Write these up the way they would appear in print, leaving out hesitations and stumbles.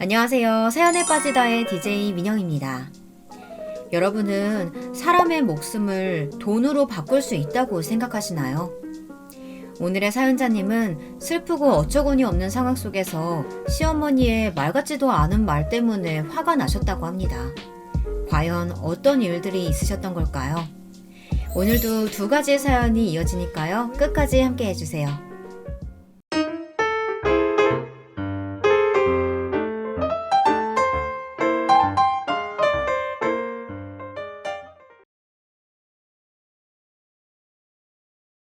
안녕하세요. 사연에 빠지다의 DJ 민영입니다. 여러분은 사람의 목숨을 돈으로 바꿀 수 있다고 생각하시나요? 오늘의 사연자님은 슬프고 어처구니 없는 상황 속에서 시어머니의 말 같지도 않은 말 때문에 화가 나셨다고 합니다. 과연 어떤 일들이 있으셨던 걸까요? 오늘도 두 가지의 사연이 이어지니까요. 끝까지 함께 해주세요.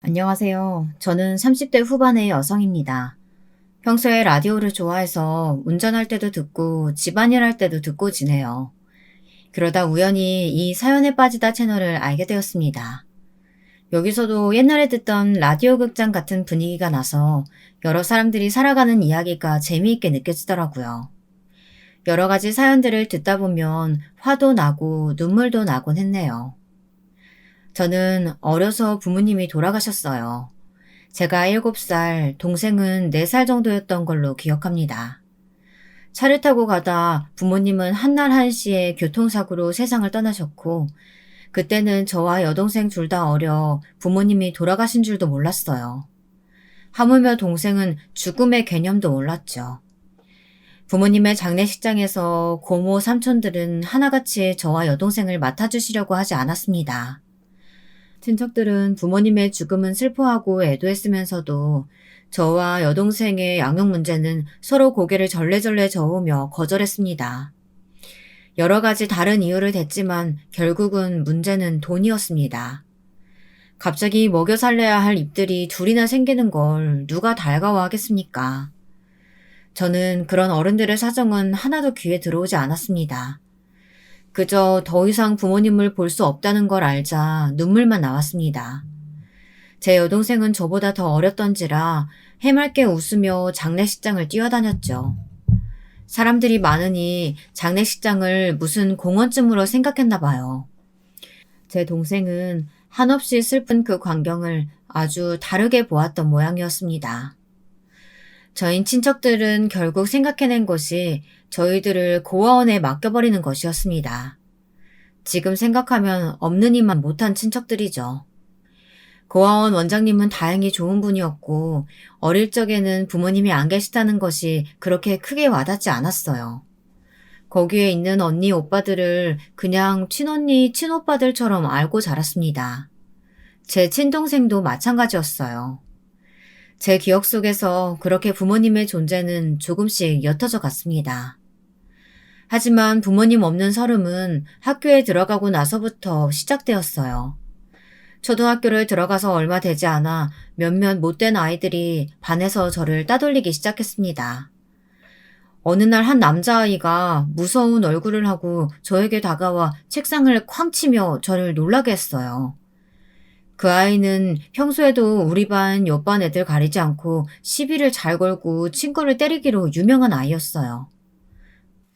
안녕하세요. 저는 30대 후반의 여성입니다. 평소에 라디오를 좋아해서 운전할 때도 듣고 집안일 할 때도 듣고 지내요. 그러다 우연히 이 사연에 빠지다 채널을 알게 되었습니다. 여기서도 옛날에 듣던 라디오 극장 같은 분위기가 나서 여러 사람들이 살아가는 이야기가 재미있게 느껴지더라고요. 여러 가지 사연들을 듣다 보면 화도 나고 눈물도 나곤 했네요. 저는 어려서 부모님이 돌아가셨어요. 제가 7살, 동생은 4살 정도였던 걸로 기억합니다. 차를 타고 가다 부모님은 한날 한시에 교통사고로 세상을 떠나셨고, 그때는 저와 여동생 둘 다 어려 부모님이 돌아가신 줄도 몰랐어요. 하물며 동생은 죽음의 개념도 몰랐죠. 부모님의 장례식장에서 고모 삼촌들은 하나같이 저와 여동생을 맡아주시려고 하지 않았습니다. 친척들은 부모님의 죽음은 슬퍼하고 애도했으면서도 저와 여동생의 양육 문제는 서로 고개를 절레절레 저으며 거절했습니다. 여러 가지 다른 이유를 댔지만 결국은 문제는 돈이었습니다. 갑자기 먹여 살려야 할 입들이 둘이나 생기는 걸 누가 달가워하겠습니까? 저는 그런 어른들의 사정은 하나도 귀에 들어오지 않았습니다. 그저 더 이상 부모님을 볼 수 없다는 걸 알자 눈물만 나왔습니다. 제 여동생은 저보다 더 어렸던지라 해맑게 웃으며 장례식장을 뛰어다녔죠. 사람들이 많으니 장례식장을 무슨 공원쯤으로 생각했나 봐요. 제 동생은 한없이 슬픈 그 광경을 아주 다르게 보았던 모양이었습니다. 저희 친척들은 결국 생각해낸 것이 저희들을 고아원에 맡겨버리는 것이었습니다. 지금 생각하면 없는 이만 못한 친척들이죠. 고아원 원장님은 다행히 좋은 분이었고 어릴 적에는 부모님이 안 계시다는 것이 그렇게 크게 와닿지 않았어요. 거기에 있는 언니 오빠들을 그냥 친언니 친오빠들처럼 알고 자랐습니다. 제 친동생도 마찬가지였어요. 제 기억 속에서 그렇게 부모님의 존재는 조금씩 옅어져 갔습니다. 하지만 부모님 없는 서름은 학교에 들어가고 나서부터 시작되었어요. 초등학교를 들어가서 얼마 되지 않아 몇몇 못된 아이들이 반에서 저를 따돌리기 시작했습니다. 어느 날 한 남자아이가 무서운 얼굴을 하고 저에게 다가와 책상을 쾅 치며 저를 놀라게 했어요. 그 아이는 평소에도 우리 반, 옆반 애들 가리지 않고 시비를 잘 걸고 친구를 때리기로 유명한 아이였어요.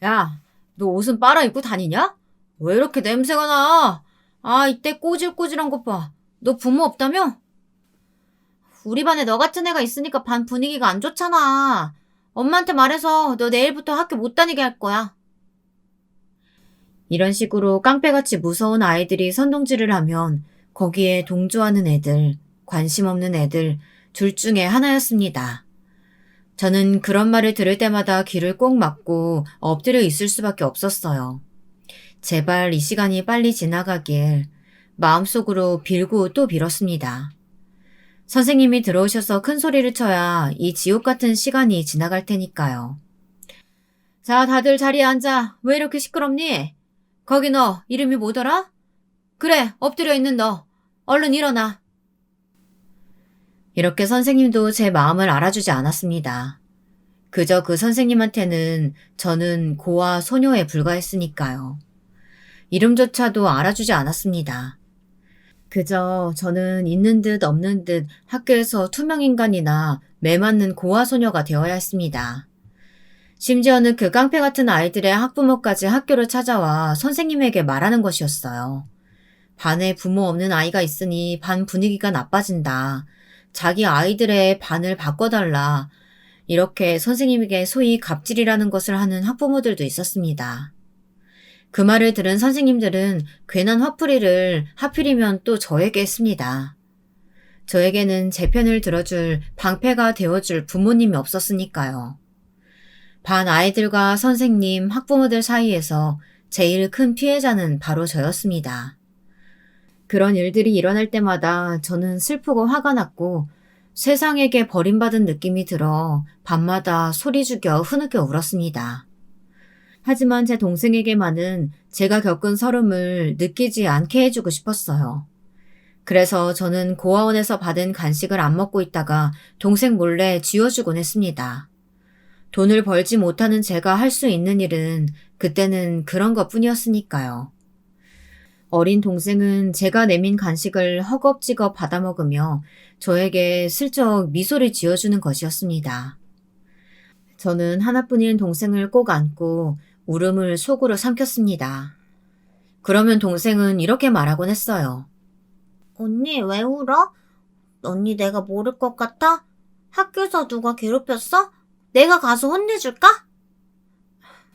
야, 너 옷은 빨아 입고 다니냐? 왜 이렇게 냄새가 나? 아, 이때 꼬질꼬질한 것 봐. 너 부모 없다며? 우리 반에 너 같은 애가 있으니까 반 분위기가 안 좋잖아. 엄마한테 말해서 너 내일부터 학교 못 다니게 할 거야. 이런 식으로 깡패같이 무서운 아이들이 선동질을 하면 거기에 동조하는 애들, 관심 없는 애들, 둘 중에 하나였습니다. 저는 그런 말을 들을 때마다 귀를 꼭 막고 엎드려 있을 수밖에 없었어요. 제발 이 시간이 빨리 지나가길 마음속으로 빌고 또 빌었습니다. 선생님이 들어오셔서 큰 소리를 쳐야 이 지옥 같은 시간이 지나갈 테니까요. 자, 다들 자리에 앉아. 왜 이렇게 시끄럽니? 거기 너 이름이 뭐더라? 그래, 엎드려 있는 너. 얼른 일어나. 이렇게 선생님도 제 마음을 알아주지 않았습니다. 그저 그 선생님한테는 저는 고아 소녀에 불과했으니까요. 이름조차도 알아주지 않았습니다. 그저 저는 있는 듯 없는 듯 학교에서 투명인간이나 매맞는 고아 소녀가 되어야 했습니다. 심지어는 그 깡패 같은 아이들의 학부모까지 학교를 찾아와 선생님에게 말하는 것이었어요. 반에 부모 없는 아이가 있으니 반 분위기가 나빠진다. 자기 아이들의 반을 바꿔달라. 이렇게 선생님에게 소위 갑질이라는 것을 하는 학부모들도 있었습니다. 그 말을 들은 선생님들은 괜한 화풀이를 하필이면 또 저에게 했습니다. 저에게는 제 편을 들어줄 방패가 되어줄 부모님이 없었으니까요. 반 아이들과 선생님, 학부모들 사이에서 제일 큰 피해자는 바로 저였습니다. 그런 일들이 일어날 때마다 저는 슬프고 화가 났고 세상에게 버림받은 느낌이 들어 밤마다 소리 죽여 흐느껴 울었습니다. 하지만 제 동생에게만은 제가 겪은 서름을 느끼지 않게 해주고 싶었어요. 그래서 저는 고아원에서 받은 간식을 안 먹고 있다가 동생 몰래 쥐어주곤 했습니다. 돈을 벌지 못하는 제가 할 수 있는 일은 그때는 그런 것 뿐이었으니까요. 어린 동생은 제가 내민 간식을 허겁지겁 받아먹으며 저에게 슬쩍 미소를 지어주는 것이었습니다. 저는 하나뿐인 동생을 꼭 안고 울음을 속으로 삼켰습니다. 그러면 동생은 이렇게 말하곤 했어요. 언니, 왜 울어? 언니 내가 모를 것 같아? 학교에서 누가 괴롭혔어? 내가 가서 혼내줄까?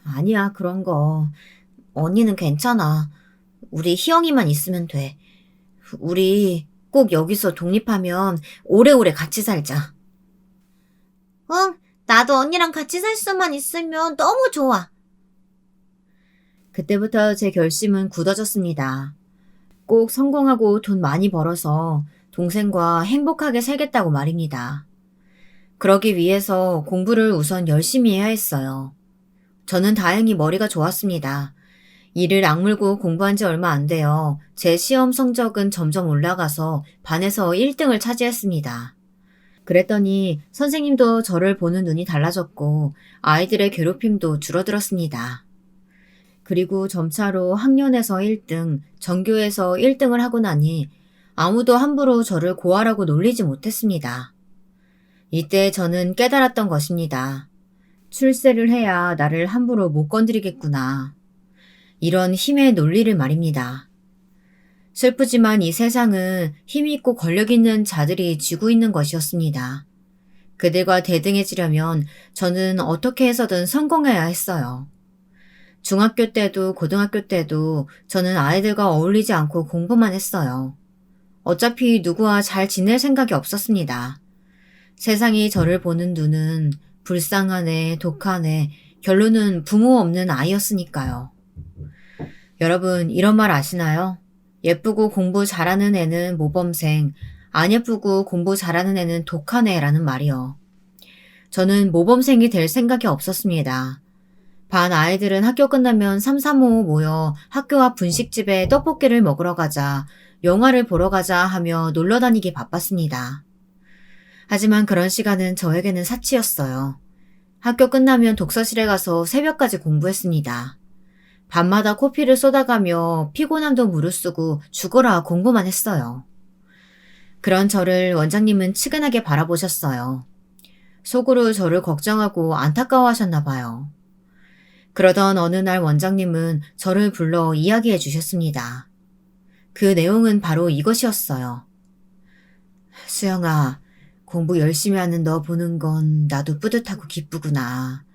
아니야, 그런 거. 언니는 괜찮아. 우리 희영이만 있으면 돼. 우리 꼭 여기서 독립하면 오래오래 같이 살자. 응, 나도 언니랑 같이 살 수만 있으면 너무 좋아. 그때부터 제 결심은 굳어졌습니다. 꼭 성공하고 돈 많이 벌어서 동생과 행복하게 살겠다고 말입니다. 그러기 위해서 공부를 우선 열심히 해야 했어요. 저는 다행히 머리가 좋았습니다. 이를 악물고 공부한 지 얼마 안 돼요. 제 시험 성적은 점점 올라가서 반에서 1등을 차지했습니다. 그랬더니 선생님도 저를 보는 눈이 달라졌고 아이들의 괴롭힘도 줄어들었습니다. 그리고 점차로 학년에서 1등, 전교에서 1등을 하고 나니 아무도 함부로 저를 고아라고 놀리지 못했습니다. 이때 저는 깨달았던 것입니다. 출세를 해야 나를 함부로 못 건드리겠구나. 이런 힘의 논리를 말입니다. 슬프지만 이 세상은 힘있고 권력있는 자들이 쥐고 있는 것이었습니다. 그들과 대등해지려면 저는 어떻게 해서든 성공해야 했어요. 중학교 때도 고등학교 때도 저는 아이들과 어울리지 않고 공부만 했어요. 어차피 누구와 잘 지낼 생각이 없었습니다. 세상이 저를 보는 눈은 불쌍한 애, 독한 애, 결론은 부모 없는 아이였으니까요. 여러분, 이런 말 아시나요? 예쁘고 공부 잘하는 애는 모범생, 안 예쁘고 공부 잘하는 애는 독한 애라는 말이요. 저는 모범생이 될 생각이 없었습니다. 반 아이들은 학교 끝나면 3, 3, 5 모여 학교 앞 분식집에 떡볶이를 먹으러 가자, 영화를 보러 가자 하며 놀러 다니기 바빴습니다. 하지만 그런 시간은 저에게는 사치였어요. 학교 끝나면 독서실에 가서 새벽까지 공부했습니다. 밤마다 코피를 쏟아가며 피곤함도 무릅쓰고 죽어라 공부만 했어요. 그런 저를 원장님은 측은하게 바라보셨어요. 속으로 저를 걱정하고 안타까워하셨나 봐요. 그러던 어느 날 원장님은 저를 불러 이야기해 주셨습니다. 그 내용은 바로 이것이었어요. 수영아, 공부 열심히 하는 너 보는 건 나도 뿌듯하고 기쁘구나.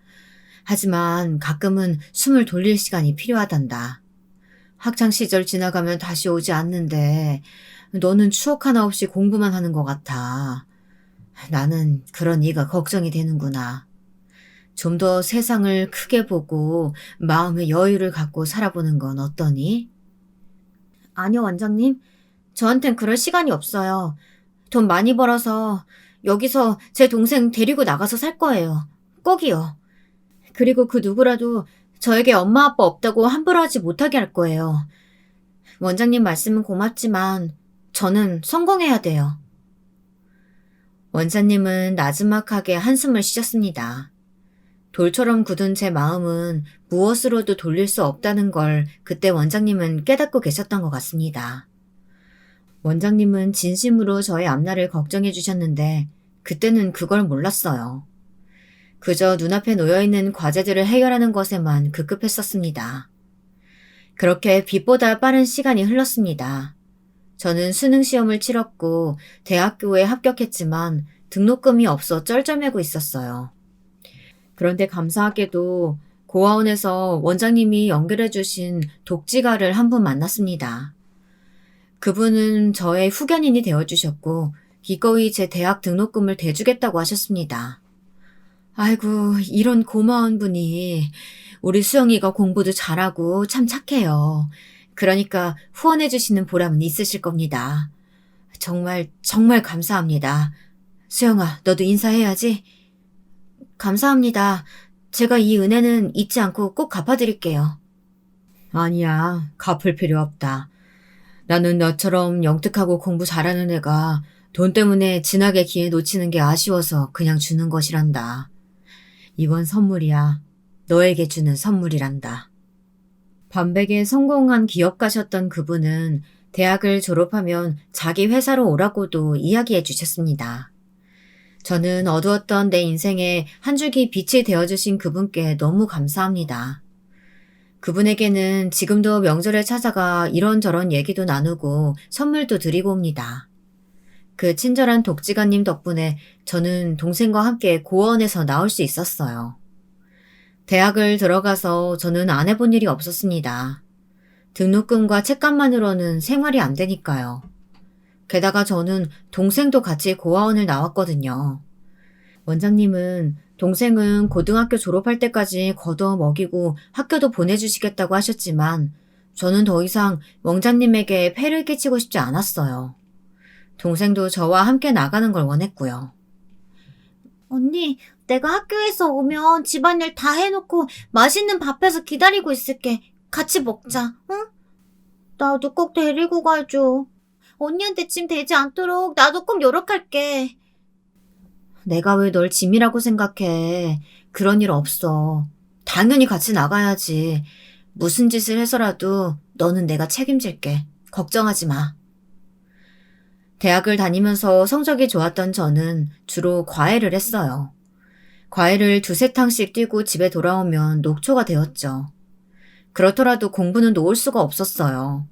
하지만 가끔은 숨을 돌릴 시간이 필요하단다. 학창시절 지나가면 다시 오지 않는데 너는 추억 하나 없이 공부만 하는 것 같아. 나는 그런 네가 걱정이 되는구나. 좀 더 세상을 크게 보고 마음의 여유를 갖고 살아보는 건 어떠니? 아니요, 원장님. 저한텐 그럴 시간이 없어요. 돈 많이 벌어서 여기서 제 동생 데리고 나가서 살 거예요. 꼭이요. 그리고 그 누구라도 저에게 엄마 아빠 없다고 함부로 하지 못하게 할 거예요. 원장님 말씀은 고맙지만 저는 성공해야 돼요. 원장님은 나지막하게 한숨을 쉬셨습니다. 돌처럼 굳은 제 마음은 무엇으로도 돌릴 수 없다는 걸 그때 원장님은 깨닫고 계셨던 것 같습니다. 원장님은 진심으로 저의 앞날을 걱정해 주셨는데 그때는 그걸 몰랐어요. 그저 눈앞에 놓여있는 과제들을 해결하는 것에만 급급했었습니다. 그렇게 빛보다 빠른 시간이 흘렀습니다. 저는 수능 시험을 치렀고 대학교에 합격했지만 등록금이 없어 쩔쩔매고 있었어요. 그런데 감사하게도 고아원에서 원장님이 연결해 주신 독지가를 한 분 만났습니다. 그분은 저의 후견인이 되어주셨고 기꺼이 제 대학 등록금을 대주겠다고 하셨습니다. 아이고, 이런 고마운 분이. 우리 수영이가 공부도 잘하고 참 착해요. 그러니까 후원해 주시는 보람은 있으실 겁니다. 정말 정말 감사합니다. 수영아, 너도 인사해야지. 감사합니다. 제가 이 은혜는 잊지 않고 꼭 갚아드릴게요. 아니야, 갚을 필요 없다. 나는 너처럼 영특하고 공부 잘하는 애가 돈 때문에 진학의 기회 놓치는 게 아쉬워서 그냥 주는 것이란다. 이건 선물이야. 너에게 주는 선물이란다. 반백에 성공한 기업가셨던 그분은 대학을 졸업하면 자기 회사로 오라고도 이야기해 주셨습니다. 저는 어두웠던 내 인생에 한 줄기 빛이 되어주신 그분께 너무 감사합니다. 그분에게는 지금도 명절에 찾아가 이런저런 얘기도 나누고 선물도 드리고 옵니다. 그 친절한 독지가님 덕분에 저는 동생과 함께 고원에서 나올 수 있었어요. 대학을 들어가서 저는 안 해본 일이 없었습니다. 등록금과 책값만으로는 생활이 안 되니까요. 게다가 저는 동생도 같이 고아원을 나왔거든요. 원장님은 동생은 고등학교 졸업할 때까지 거두어 먹이고 학교도 보내주시겠다고 하셨지만 저는 더 이상 원장님에게 폐를 끼치고 싶지 않았어요. 동생도 저와 함께 나가는 걸 원했고요. 언니, 내가 학교에서 오면 집안일 다 해놓고 맛있는 밥해서 기다리고 있을게. 같이 먹자, 응? 나도 꼭 데리고 가줘. 언니한테 짐 되지 않도록 나도 꼭 노력할게. 내가 왜 널 짐이라고 생각해. 그런 일 없어. 당연히 같이 나가야지. 무슨 짓을 해서라도 너는 내가 책임질게. 걱정하지 마. 대학을 다니면서 성적이 좋았던 저는 주로 과외를 했어요. 과외를 2~3탕씩 뛰고 집에 돌아오면 녹초가 되었죠. 그렇더라도 공부는 놓을 수가 없었어요.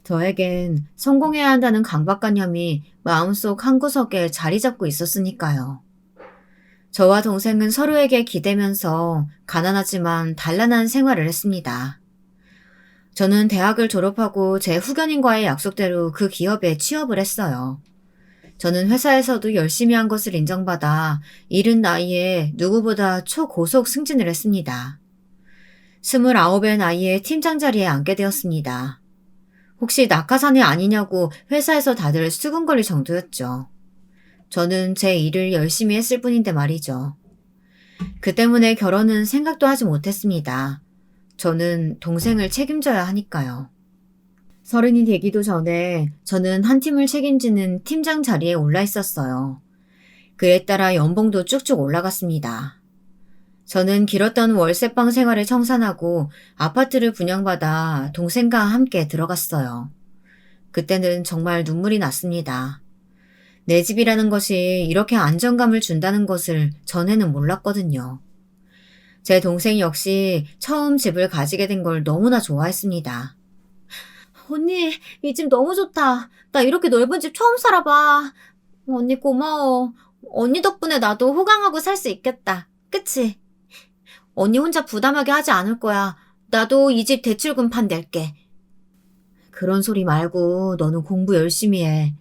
저에겐 성공해야 한다는 강박관념이 마음속 한구석에 자리 잡고 있었으니까요. 저와 동생은 서로에게 기대면서 가난하지만 단란한 생활을 했습니다. 저는 대학을 졸업하고 제 후견인과의 약속대로 그 기업에 취업을 했어요. 저는 회사에서도 열심히 한 것을 인정받아 이른 나이에 누구보다 초고속 승진을 했습니다. 29의 나이에 팀장 자리에 앉게 되었습니다. 혹시 낙하산이 아니냐고 회사에서 다들 수근거릴 정도였죠. 저는 제 일을 열심히 했을 뿐인데 말이죠. 그 때문에 결혼은 생각도 하지 못했습니다. 저는 동생을 책임져야 하니까요. 30이 되기도 전에 저는 한 팀을 책임지는 팀장 자리에 올라 있었어요. 그에 따라 연봉도 쭉쭉 올라갔습니다. 저는 길었던 월세방 생활을 청산하고 아파트를 분양받아 동생과 함께 들어갔어요. 그때는 정말 눈물이 났습니다. 내 집이라는 것이 이렇게 안정감을 준다는 것을 전에는 몰랐거든요. 제 동생 역시 처음 집을 가지게 된 걸 너무나 좋아했습니다. 언니, 이 집 너무 좋다. 나 이렇게 넓은 집 처음 살아봐. 언니 고마워. 언니 덕분에 나도 호강하고 살 수 있겠다. 그치? 언니 혼자 부담하게 하지 않을 거야. 나도 이 집 대출금판 낼게. 그런 소리 말고 너는 공부 열심히 해.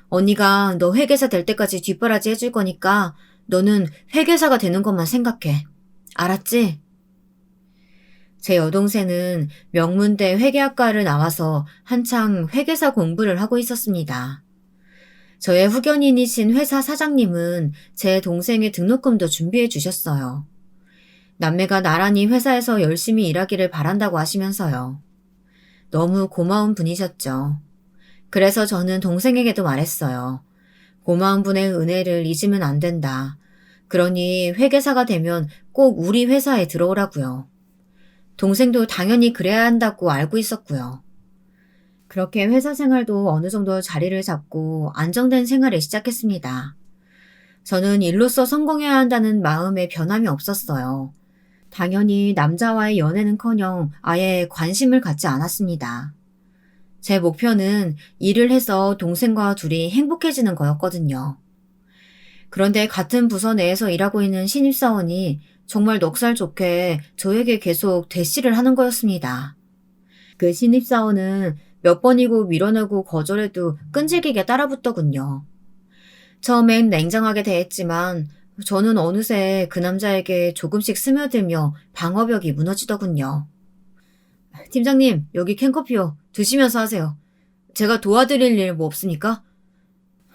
언니가 너 회계사 될 때까지 뒷바라지 해줄 거니까 너는 회계사가 되는 것만 생각해. 알았지? 제 여동생은 명문대 회계학과를 나와서 한창 회계사 공부를 하고 있었습니다. 저의 후견인이신 회사 사장님은 제 동생의 등록금도 준비해 주셨어요. 남매가 나란히 회사에서 열심히 일하기를 바란다고 하시면서요. 너무 고마운 분이셨죠. 그래서 저는 동생에게도 말했어요. 고마운 분의 은혜를 잊으면 안 된다. 그러니 회계사가 되면 꼭 우리 회사에 들어오라고요. 동생도 당연히 그래야 한다고 알고 있었고요. 그렇게 회사 생활도 어느 정도 자리를 잡고 안정된 생활을 시작했습니다. 저는 일로서 성공해야 한다는 마음에 변함이 없었어요. 당연히 남자와의 연애는커녕 아예 관심을 갖지 않았습니다. 제 목표는 일을 해서 동생과 둘이 행복해지는 거였거든요. 그런데 같은 부서 내에서 일하고 있는 신입사원이 정말 넉살 좋게 저에게 계속 대시를 하는 거였습니다. 그 신입사원은 몇 번이고 밀어내고 거절해도 끈질기게 따라붙더군요. 처음엔 냉정하게 대했지만 저는 어느새 그 남자에게 조금씩 스며들며 방어벽이 무너지더군요. 팀장님, 여기 캔커피요. 드시면서 하세요. 제가 도와드릴 일 뭐 없습니까?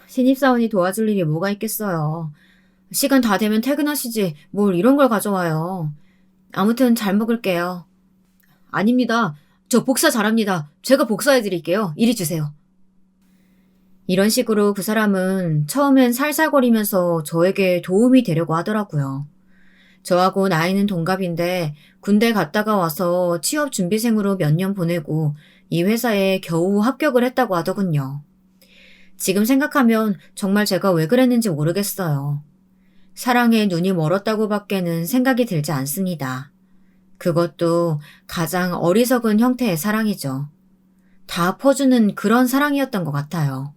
신입사원이 도와줄 일이 뭐가 있겠어요. 시간 다 되면 퇴근하시지 뭘 이런 걸 가져와요. 아무튼 잘 먹을게요. 아닙니다. 저 복사 잘합니다. 제가 복사해드릴게요. 이리 주세요. 이런 식으로 그 사람은 처음엔 살살거리면서 저에게 도움이 되려고 하더라고요. 저하고 나이는 동갑인데 군대 갔다가 와서 취업 준비생으로 몇 년 보내고 이 회사에 겨우 합격을 했다고 하더군요. 지금 생각하면 정말 제가 왜 그랬는지 모르겠어요. 사랑에 눈이 멀었다고 밖에는 생각이 들지 않습니다. 그것도 가장 어리석은 형태의 사랑이죠. 다 퍼주는 그런 사랑이었던 것 같아요.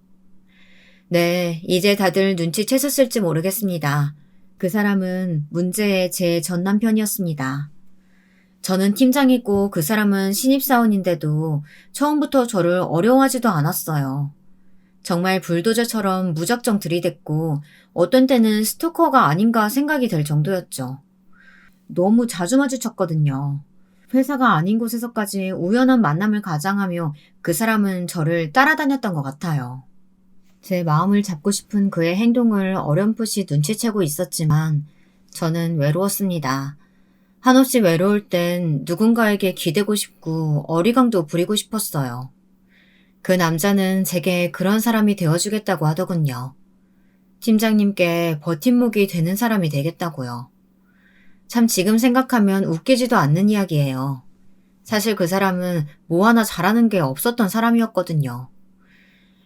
네, 이제 다들 눈치채셨을지 모르겠습니다. 그 사람은 문제의 제 전남편이었습니다. 저는 팀장이고 그 사람은 신입사원인데도 처음부터 저를 어려워하지도 않았어요. 정말 불도저처럼 무작정 들이댔고 어떤 때는 스토커가 아닌가 생각이 들 정도였죠. 너무 자주 마주쳤거든요. 회사가 아닌 곳에서까지 우연한 만남을 가장하며 그 사람은 저를 따라다녔던 것 같아요. 제 마음을 잡고 싶은 그의 행동을 어렴풋이 눈치채고 있었지만 저는 외로웠습니다. 한없이 외로울 땐 누군가에게 기대고 싶고 어리광도 부리고 싶었어요. 그 남자는 제게 그런 사람이 되어주겠다고 하더군요. 팀장님께 버팀목이 되는 사람이 되겠다고요. 참 지금 생각하면 웃기지도 않는 이야기예요. 사실 그 사람은 뭐 하나 잘하는 게 없었던 사람이었거든요.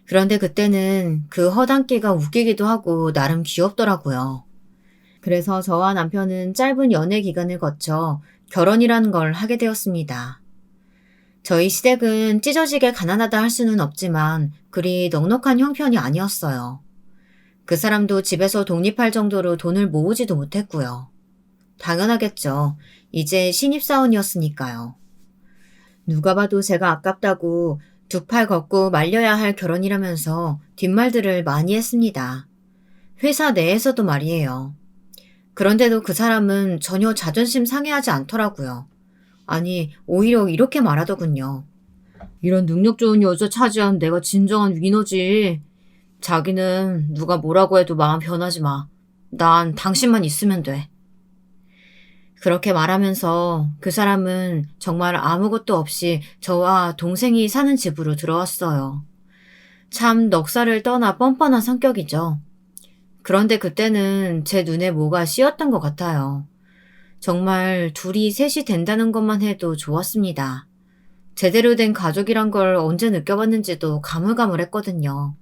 그런데 그때는 그 허당끼가 웃기기도 하고 나름 귀엽더라고요. 그래서 저와 남편은 짧은 연애 기간을 거쳐 결혼이라는 걸 하게 되었습니다. 저희 시댁은 찢어지게 가난하다 할 수는 없지만 그리 넉넉한 형편이 아니었어요. 그 사람도 집에서 독립할 정도로 돈을 모으지도 못했고요. 당연하겠죠. 이제 신입사원이었으니까요. 누가 봐도 제가 아깝다고 두 팔 걷고 말려야 할 결혼이라면서 뒷말들을 많이 했습니다. 회사 내에서도 말이에요. 그런데도 그 사람은 전혀 자존심 상해하지 않더라고요. 아니, 오히려 이렇게 말하더군요. 이런 능력 좋은 여자 차지한 내가 진정한 위너지. 자기는 누가 뭐라고 해도 마음 변하지 마. 난 당신만 있으면 돼. 그렇게 말하면서 그 사람은 정말 아무것도 없이 저와 동생이 사는 집으로 들어왔어요. 참 넉살을 떠나 뻔뻔한 성격이죠. 그런데 그때는 제 눈에 뭐가 씌었던 것 같아요. 정말 둘이 셋이 된다는 것만 해도 좋았습니다. 제대로 된 가족이란 걸 언제 느껴봤는지도 가물가물했거든요.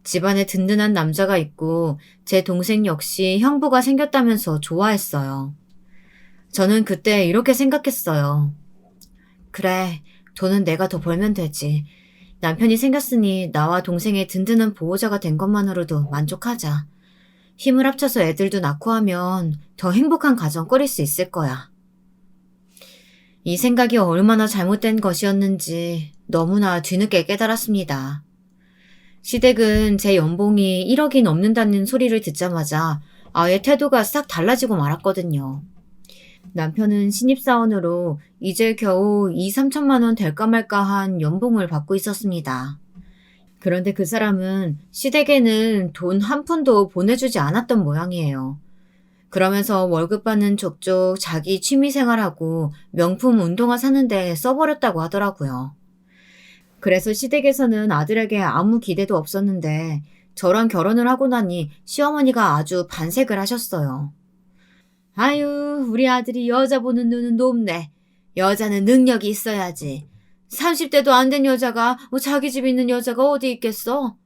집안에 든든한 남자가 있고 제 동생 역시 형부가 생겼다면서 좋아했어요. 저는 그때 이렇게 생각했어요. 그래, 돈은 내가 더 벌면 되지. 남편이 생겼으니 나와 동생의 든든한 보호자가 된 것만으로도 만족하자. 힘을 합쳐서 애들도 낳고 하면 더 행복한 가정 꾸릴 수 있을 거야. 이 생각이 얼마나 잘못된 것이었는지 너무나 뒤늦게 깨달았습니다. 시댁은 제 연봉이 1억이 넘는다는 소리를 듣자마자 아예 태도가 싹 달라지고 말았거든요. 남편은 신입사원으로 이제 겨우 2, 3천만 원 될까 말까 한 연봉을 받고 있었습니다. 그런데 그 사람은 시댁에는 돈 한 푼도 보내주지 않았던 모양이에요. 그러면서 월급 받는 족족 자기 취미생활하고 명품 운동화 사는데 써버렸다고 하더라고요. 그래서 시댁에서는 아들에게 아무 기대도 없었는데 저랑 결혼을 하고 나니 시어머니가 아주 반색을 하셨어요. 아유, 우리 아들이 여자 보는 눈은 높네. 여자는 능력이 있어야지. 30대도 안 된 여자가 자기 집 있는 여자가 어디 있겠어?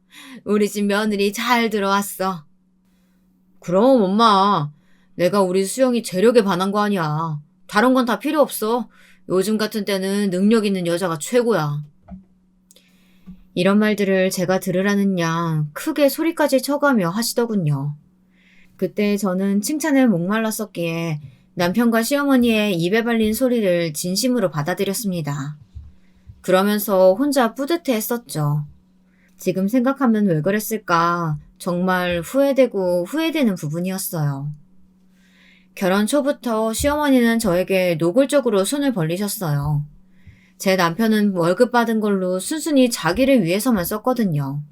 우리 집 며느리 잘 들어왔어. 그럼 엄마, 내가 우리 수영이 재력에 반한 거 아니야. 다른 건 다 필요 없어. 요즘 같은 때는 능력 있는 여자가 최고야. 이런 말들을 제가 들으라는 양 크게 소리까지 쳐가며 하시더군요. 그때 저는 칭찬에 목말랐었기에 남편과 시어머니의 입에 발린 소리를 진심으로 받아들였습니다. 그러면서 혼자 뿌듯해 했었죠. 지금 생각하면 왜 그랬을까 정말 후회되고 후회되는 부분이었어요. 결혼 초부터 시어머니는 저에게 노골적으로 손을 벌리셨어요. 제 남편은 월급 받은 걸로 순순히 자기를 위해서만 썼거든요.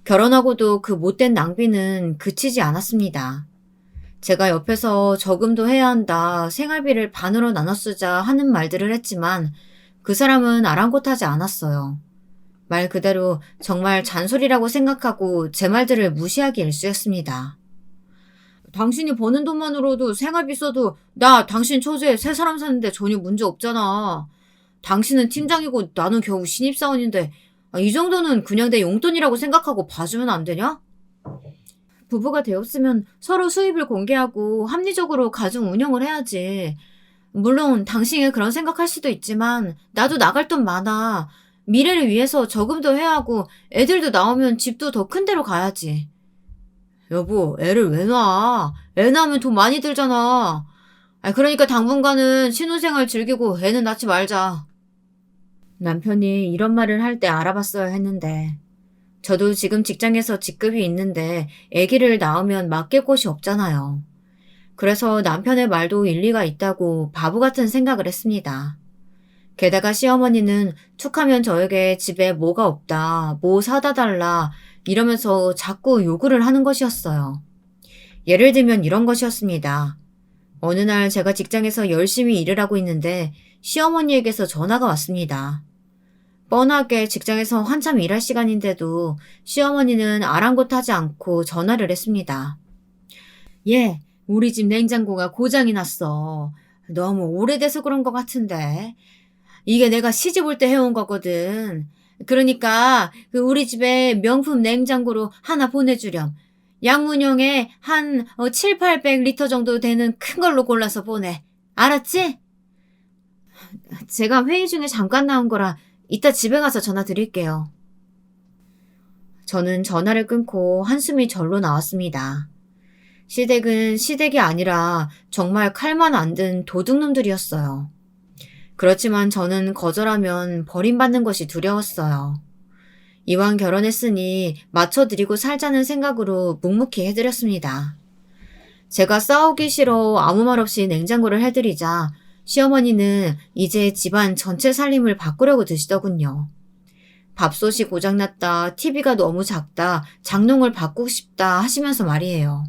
결혼하고도 그 못된 낭비는 그치지 않았습니다. 제가 옆에서 저금도 해야 한다, 생활비를 반으로 나눠 쓰자 하는 말들을 했지만 그 사람은 아랑곳하지 않았어요. 말 그대로 정말 잔소리라고 생각하고 제 말들을 무시하기 일쑤였습니다. 당신이 버는 돈만으로도 생활비 써도 나 당신 처제에 새 사람 사는데 전혀 문제 없잖아. 당신은 팀장이고 나는 겨우 신입사원인데 이 정도는 그냥 내 용돈이라고 생각하고 봐주면 안 되냐? 부부가 되었으면 서로 수입을 공개하고 합리적으로 가정 운영을 해야지. 물론 당신이 그런 생각할 수도 있지만 나도 나갈 돈 많아. 미래를 위해서 저금도 해야 하고 애들도 나오면 집도 더 큰 데로 가야지. 여보, 애를 왜 낳아? 애 낳으면 돈 많이 들잖아. 그러니까 당분간은 신혼생활 즐기고 애는 낳지 말자. 남편이 이런 말을 할 때 알아봤어야 했는데 저도 지금 직장에서 직급이 있는데 아기를 낳으면 맡길 곳이 없잖아요. 그래서 남편의 말도 일리가 있다고 바보 같은 생각을 했습니다. 게다가 시어머니는 툭하면 저에게 집에 뭐가 없다, 뭐 사다 달라 이러면서 자꾸 요구를 하는 것이었어요. 예를 들면 이런 것이었습니다. 어느 날 제가 직장에서 열심히 일을 하고 있는데 시어머니에게서 전화가 왔습니다. 뻔하게 직장에서 한참 일할 시간인데도 시어머니는 아랑곳하지 않고 전화를 했습니다. 예, 우리 집 냉장고가 고장이 났어. 너무 오래돼서 그런 것 같은데. 이게 내가 시집 올 때 해온 거거든. 그러니까 우리 집에 명품 냉장고로 하나 보내주렴. 양문형에 한 7, 800리터 정도 되는 큰 걸로 골라서 보내. 알았지? 제가 회의 중에 잠깐 나온 거라 이따 집에 가서 전화 드릴게요. 저는 전화를 끊고 한숨이 절로 나왔습니다. 시댁은 시댁이 아니라 정말 칼만 안 든 도둑놈들이었어요. 그렇지만 저는 거절하면 버림받는 것이 두려웠어요. 이왕 결혼했으니 맞춰드리고 살자는 생각으로 묵묵히 해드렸습니다. 제가 싸우기 싫어 아무 말 없이 냉장고를 해드리자 시어머니는 이제 집안 전체 살림을 바꾸려고 드시더군요. 밥솥이 고장났다, TV가 너무 작다, 장롱을 바꾸고 싶다 하시면서 말이에요.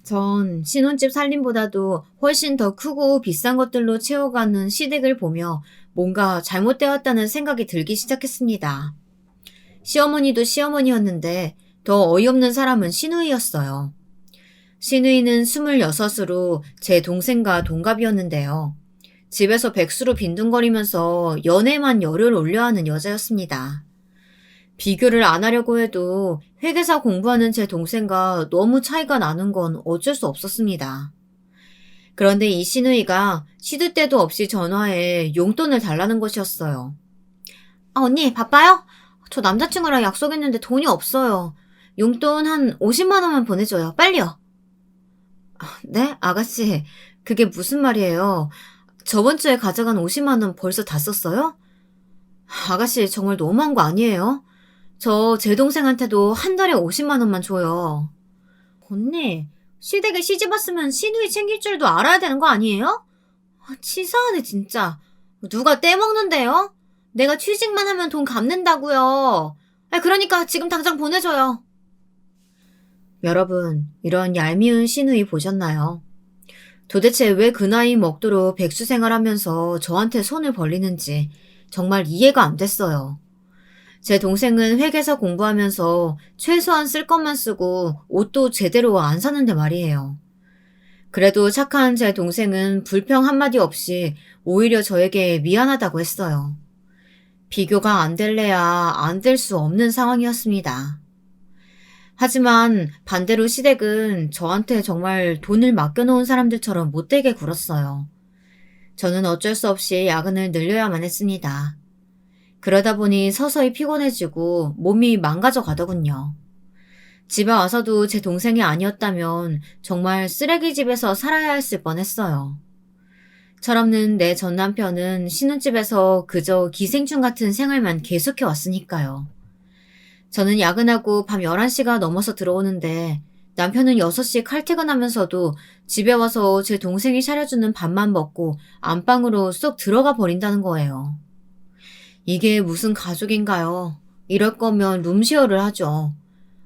전 신혼집 살림보다도 훨씬 더 크고 비싼 것들로 채워가는 시댁을 보며 뭔가 잘못되었다는 생각이 들기 시작했습니다. 시어머니도 시어머니였는데 더 어이없는 사람은 시누이였어요. 시누이는 26으로 제 동생과 동갑이었는데요. 집에서 백수로 빈둥거리면서 연애만 열을 올려 하는 여자였습니다. 비교를 안 하려고 해도 회계사 공부하는 제 동생과 너무 차이가 나는 건 어쩔 수 없었습니다. 그런데 이 시누이가 시도 때도 없이 전화해 용돈을 달라는 것이었어요. 언니, 바빠요? 저 남자친구랑 약속했는데 돈이 없어요. 용돈 한 50만 원만 보내줘요. 빨리요. 네? 아가씨, 그게 무슨 말이에요? 저번 주에 가져간 50만 원 벌써 다 썼어요? 아가씨, 정말 너무한 거 아니에요? 저 제 동생한테도 한 달에 50만 원만 줘요. 언니, 시댁에 시집 왔으면 시누이 챙길 줄도 알아야 되는 거 아니에요? 치사하네 진짜. 누가 떼먹는데요? 내가 취직만 하면 돈 갚는다고요. 그러니까 지금 당장 보내줘요. 여러분, 이런 얄미운 시누이 보셨나요? 도대체 왜 그 나이 먹도록 백수 생활하면서 저한테 손을 벌리는지 정말 이해가 안 됐어요. 제 동생은 회계사 공부하면서 최소한 쓸 것만 쓰고 옷도 제대로 안 사는데 말이에요. 그래도 착한 제 동생은 불평 한마디 없이 오히려 저에게 미안하다고 했어요. 비교가 안 될래야 안 될 수 없는 상황이었습니다. 하지만 반대로 시댁은 저한테 정말 돈을 맡겨놓은 사람들처럼 못되게 굴었어요. 저는 어쩔 수 없이 야근을 늘려야만 했습니다. 그러다 보니 서서히 피곤해지고 몸이 망가져 가더군요. 집에 와서도 제 동생이 아니었다면 정말 쓰레기집에서 살아야 했을 뻔했어요. 철없는 내 전 남편은 신혼집에서 그저 기생충 같은 생활만 계속해 왔으니까요. 저는 야근하고 밤 11시가 넘어서 들어오는데 남편은 6시 칼퇴근하면서도 집에 와서 제 동생이 차려주는 밥만 먹고 안방으로 쏙 들어가 버린다는 거예요. 이게 무슨 가족인가요? 이럴 거면 룸쉐어를 하죠.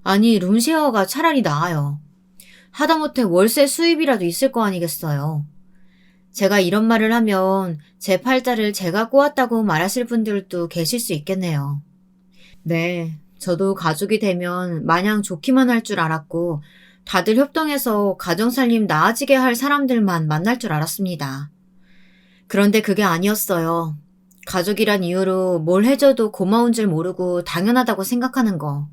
아니, 룸쉐어가 차라리 나아요. 하다못해 월세 수입이라도 있을 거 아니겠어요. 제가 이런 말을 하면 제 팔자를 제가 꼬았다고 말하실 분들도 계실 수 있겠네요. 네, 저도 가족이 되면 마냥 좋기만 할 줄 알았고 다들 협동해서 가정살림 나아지게 할 사람들만 만날 줄 알았습니다. 그런데 그게 아니었어요. 가족이란 이유로 뭘 해줘도 고마운 줄 모르고 당연하다고 생각하는 거.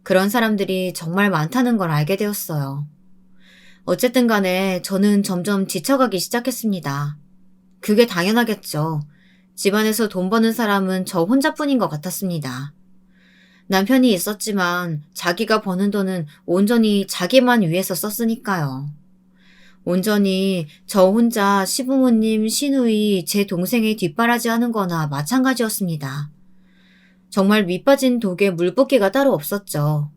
그런 사람들이 정말 많다는 걸 알게 되었어요. 어쨌든 간에 저는 점점 지쳐가기 시작했습니다. 그게 당연하겠죠. 집안에서 돈 버는 사람은 저 혼자뿐인 것 같았습니다. 남편이 있었지만 자기가 버는 돈은 온전히 자기만 위해서 썼으니까요. 온전히 저 혼자 시부모님, 시누이, 제 동생의 뒷바라지 하는 거나 마찬가지였습니다. 정말 밑빠진 독에 물붓기가 따로 없었죠.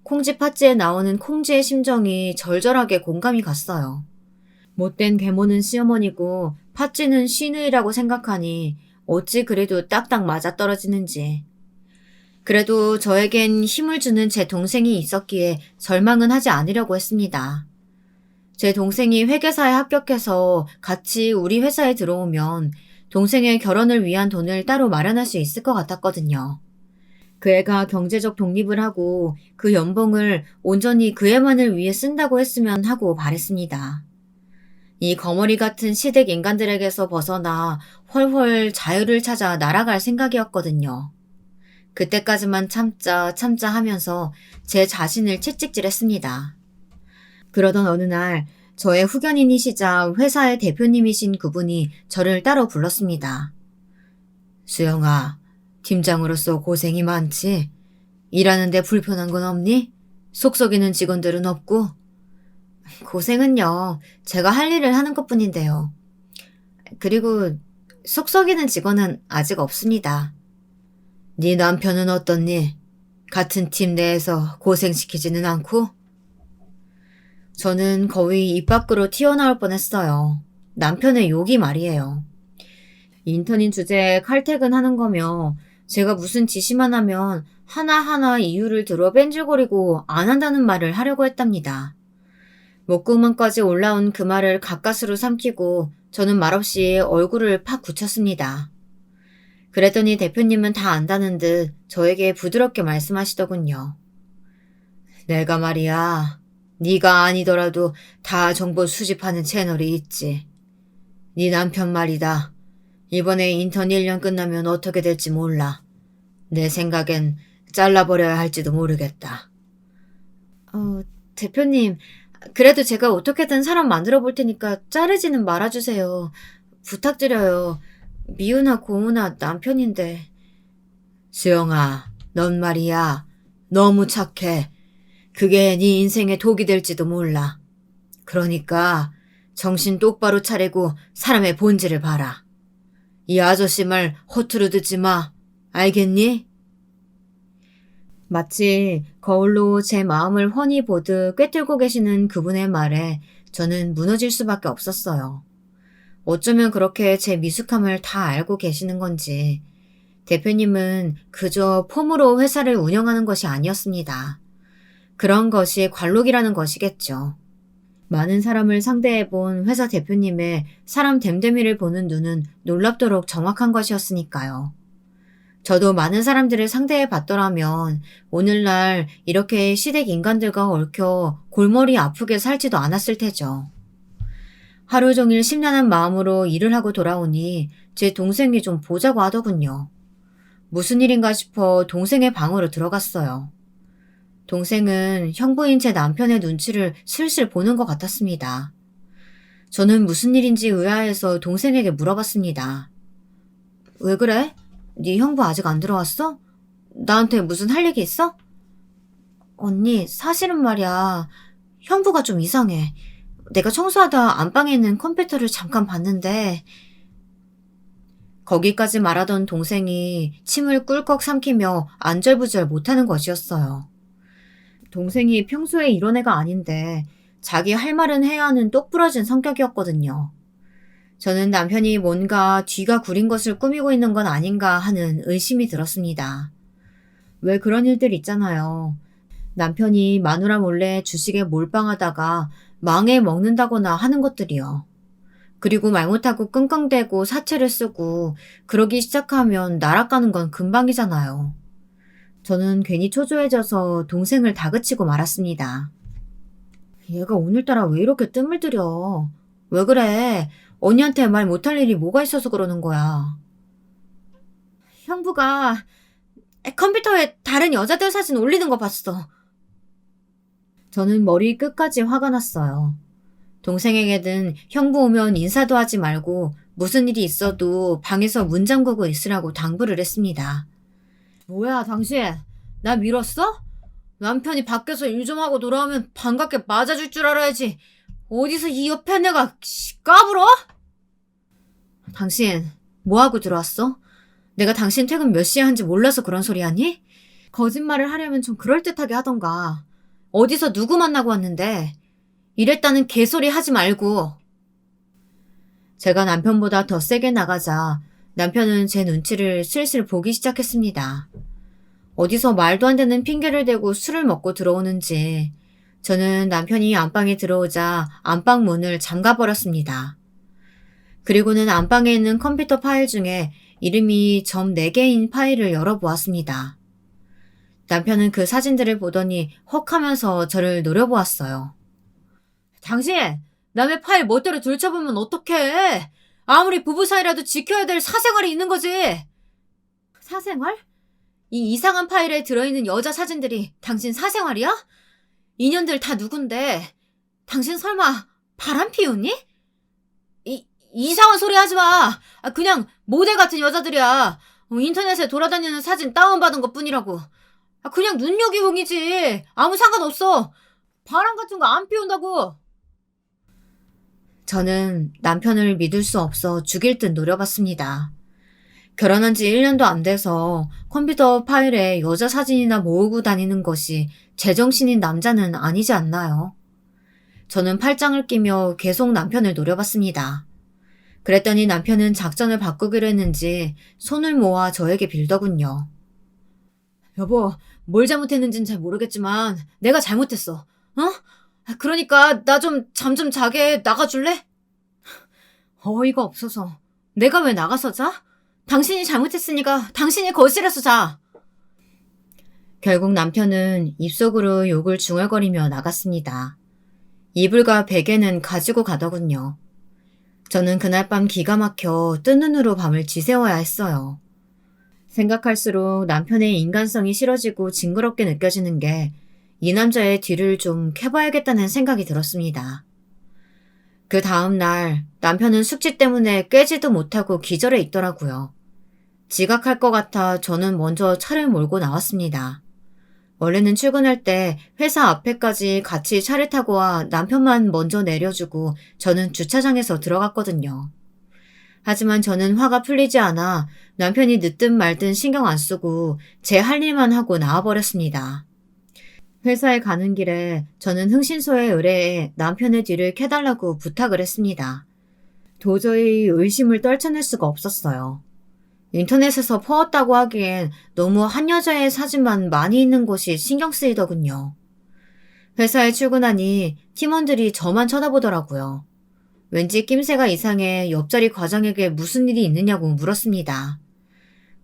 콩쥐 팥쥐에 나오는 콩쥐의 심정이 절절하게 공감이 갔어요. 못된 계모는 시어머니고 팥쥐는 시누이라고 생각하니 어찌 그래도 딱딱 맞아떨어지는지. 그래도 저에겐 힘을 주는 제 동생이 있었기에 절망은 하지 않으려고 했습니다. 제 동생이 회계사에 합격해서 같이 우리 회사에 들어오면 동생의 결혼을 위한 돈을 따로 마련할 수 있을 것 같았거든요. 그 애가 경제적 독립을 하고 그 연봉을 온전히 그 애만을 위해 쓴다고 했으면 하고 바랬습니다. 이 거머리 같은 시댁 인간들에게서 벗어나 훨훨 자유를 찾아 날아갈 생각이었거든요. 그때까지만 참자 참자 하면서 제 자신을 채찍질했습니다. 그러던 어느 날 저의 후견인이시자 회사의 대표님이신 그분이 저를 따로 불렀습니다. 수영아, 팀장으로서 고생이 많지? 일하는데 불편한 건 없니? 속 썩이는 직원들은 없고? 고생은요, 제가 할 일을 하는 것뿐인데요. 그리고 속 썩이는 직원은 아직 없습니다. 네 남편은 어떻니? 같은 팀 내에서 고생시키지는 않고? 저는 거의 입 밖으로 튀어나올 뻔했어요. 남편의 욕이 말이에요. 인턴인 주제에 칼퇴근하는 거며 제가 무슨 지시만 하면 하나하나 이유를 들어 뺀질거리고 안 한다는 말을 하려고 했답니다. 목구멍까지 올라온 그 말을 가까스로 삼키고 저는 말없이 얼굴을 팍 굳혔습니다. 그랬더니 대표님은 다 안다는 듯 저에게 부드럽게 말씀하시더군요. 내가 말이야, 네가 아니더라도 다 정보 수집하는 채널이 있지. 네 남편 말이다. 이번에 인턴 1년 끝나면 어떻게 될지 몰라. 내 생각엔 잘라버려야 할지도 모르겠다. 대표님, 그래도 제가 어떻게든 사람 만들어 볼 테니까 자르지는 말아주세요. 부탁드려요. 미우나 고우나 남편인데. 수영아, 넌 말이야. 너무 착해. 그게 네 인생의 독이 될지도 몰라. 그러니까 정신 똑바로 차리고 사람의 본질을 봐라. 이 아저씨 말 허투루 듣지 마. 알겠니? 마치 거울로 제 마음을 훤히 보듯 꿰뚫고 계시는 그분의 말에 저는 무너질 수밖에 없었어요. 어쩌면 그렇게 제 미숙함을 다 알고 계시는 건지 대표님은 그저 폼으로 회사를 운영하는 것이 아니었습니다. 그런 것이 관록이라는 것이겠죠. 많은 사람을 상대해본 회사 대표님의 사람 됨됨이를 보는 눈은 놀랍도록 정확한 것이었으니까요. 저도 많은 사람들을 상대해 봤더라면 오늘날 이렇게 시댁 인간들과 얽혀 골머리 아프게 살지도 않았을 테죠. 하루 종일 심란한 마음으로 일을 하고 돌아오니 제 동생이 좀 보자고 하더군요. 무슨 일인가 싶어 동생의 방으로 들어갔어요. 동생은 형부인 제 남편의 눈치를 슬슬 보는 것 같았습니다. 저는 무슨 일인지 의아해서 동생에게 물어봤습니다. 왜 그래? 네 형부 아직 안 들어왔어? 나한테 무슨 할 얘기 있어? 언니, 사실은 말이야. 형부가 좀 이상해. 내가 청소하다 안방에 있는 컴퓨터를 잠깐 봤는데 거기까지 말하던 동생이 침을 꿀꺽 삼키며 안절부절 못하는 것이었어요. 동생이 평소에 이런 애가 아닌데 자기 할 말은 해야 하는 똑부러진 성격이었거든요. 저는 남편이 뭔가 뒤가 구린 것을 꾸미고 있는 건 아닌가 하는 의심이 들었습니다. 왜 그런 일들 있잖아요. 남편이 마누라 몰래 주식에 몰빵하다가 망해 먹는다거나 하는 것들이요. 그리고 말 못하고 끙끙대고 사채를 쓰고 그러기 시작하면 날아가는 건 금방이잖아요. 저는 괜히 초조해져서 동생을 다그치고 말았습니다. 얘가 오늘따라 왜 이렇게 뜸을 들여? 왜 그래? 언니한테 말 못할 일이 뭐가 있어서 그러는 거야? 형부가 컴퓨터에 다른 여자들 사진 올리는 거 봤어. 저는 머리 끝까지 화가 났어요. 동생에게는 형부 오면 인사도 하지 말고 무슨 일이 있어도 방에서 문 잠그고 있으라고 당부를 했습니다. 뭐야 당신? 나 밀었어? 남편이 밖에서 일 좀 하고 돌아오면 반갑게 맞아줄 줄 알아야지. 어디서 이 옆에 내가 까불어? 당신 뭐하고 들어왔어? 내가 당신 퇴근 몇 시에 한지 몰라서 그런 소리 하니? 거짓말을 하려면 좀 그럴듯하게 하던가. 어디서 누구 만나고 왔는데 이랬다는 개소리 하지 말고. 제가 남편보다 더 세게 나가자 남편은 제 눈치를 슬슬 보기 시작했습니다. 어디서 말도 안 되는 핑계를 대고 술을 먹고 들어오는지 저는 남편이 안방에 들어오자 안방 문을 잠가버렸습니다. 그리고는 안방에 있는 컴퓨터 파일 중에 이름이 점 4개인 파일을 열어보았습니다. 남편은 그 사진들을 보더니 헉 하면서 저를 노려보았어요. 당신! 남의 파일 멋대로 들춰보면 어떡해! 아무리 부부 사이라도 지켜야 될 사생활이 있는 거지! 사생활? 이 이상한 파일에 들어있는 여자 사진들이 당신 사생활이야? 인연들 다 누군데? 당신 설마 바람 피우니? 이상한 소리 하지 마! 그냥 모델 같은 여자들이야. 인터넷에 돌아다니는 사진 다운받은 것 뿐이라고. 그냥 눈요기용이지. 아무 상관없어. 바람 같은 거 안 피운다고. 저는 남편을 믿을 수 없어 죽일 듯 노려봤습니다. 결혼한 지 1년도 안 돼서 컴퓨터 파일에 여자 사진이나 모으고 다니는 것이 제정신인 남자는 아니지 않나요? 저는 팔짱을 끼며 계속 남편을 노려봤습니다. 그랬더니 남편은 작전을 바꾸기로 했는지 손을 모아 저에게 빌더군요. 여보, 뭘 잘못했는지는 잘 모르겠지만 내가 잘못했어. 그러니까 나 좀 잠 좀 자게 나가줄래? 어이가 없어서 내가 왜 나가서 자? 당신이 잘못했으니까 당신이 거실에서 자. 결국 남편은 입속으로 욕을 중얼거리며 나갔습니다. 이불과 베개는 가지고 가더군요. 저는 그날 밤 기가 막혀 뜬 눈으로 밤을 지새워야 했어요. 생각할수록 남편의 인간성이 싫어지고 징그럽게 느껴지는 게 이 남자의 뒤를 좀 캐봐야겠다는 생각이 들었습니다. 그 다음 날 남편은 숙취 때문에 깨지도 못하고 기절해 있더라고요. 지각할 것 같아 저는 먼저 차를 몰고 나왔습니다. 원래는 출근할 때 회사 앞에까지 같이 차를 타고 와 남편만 먼저 내려주고 저는 주차장에서 들어갔거든요. 하지만 저는 화가 풀리지 않아 남편이 늦든 말든 신경 안 쓰고 제 할 일만 하고 나와버렸습니다. 회사에 가는 길에 저는 흥신소에 의뢰해 남편의 뒤를 캐달라고 부탁을 했습니다. 도저히 의심을 떨쳐낼 수가 없었어요. 인터넷에서 퍼왔다고 하기엔 너무 한 여자의 사진만 많이 있는 곳이 신경 쓰이더군요. 회사에 출근하니 팀원들이 저만 쳐다보더라고요. 왠지 낌새가 이상해 옆자리 과장에게 무슨 일이 있느냐고 물었습니다.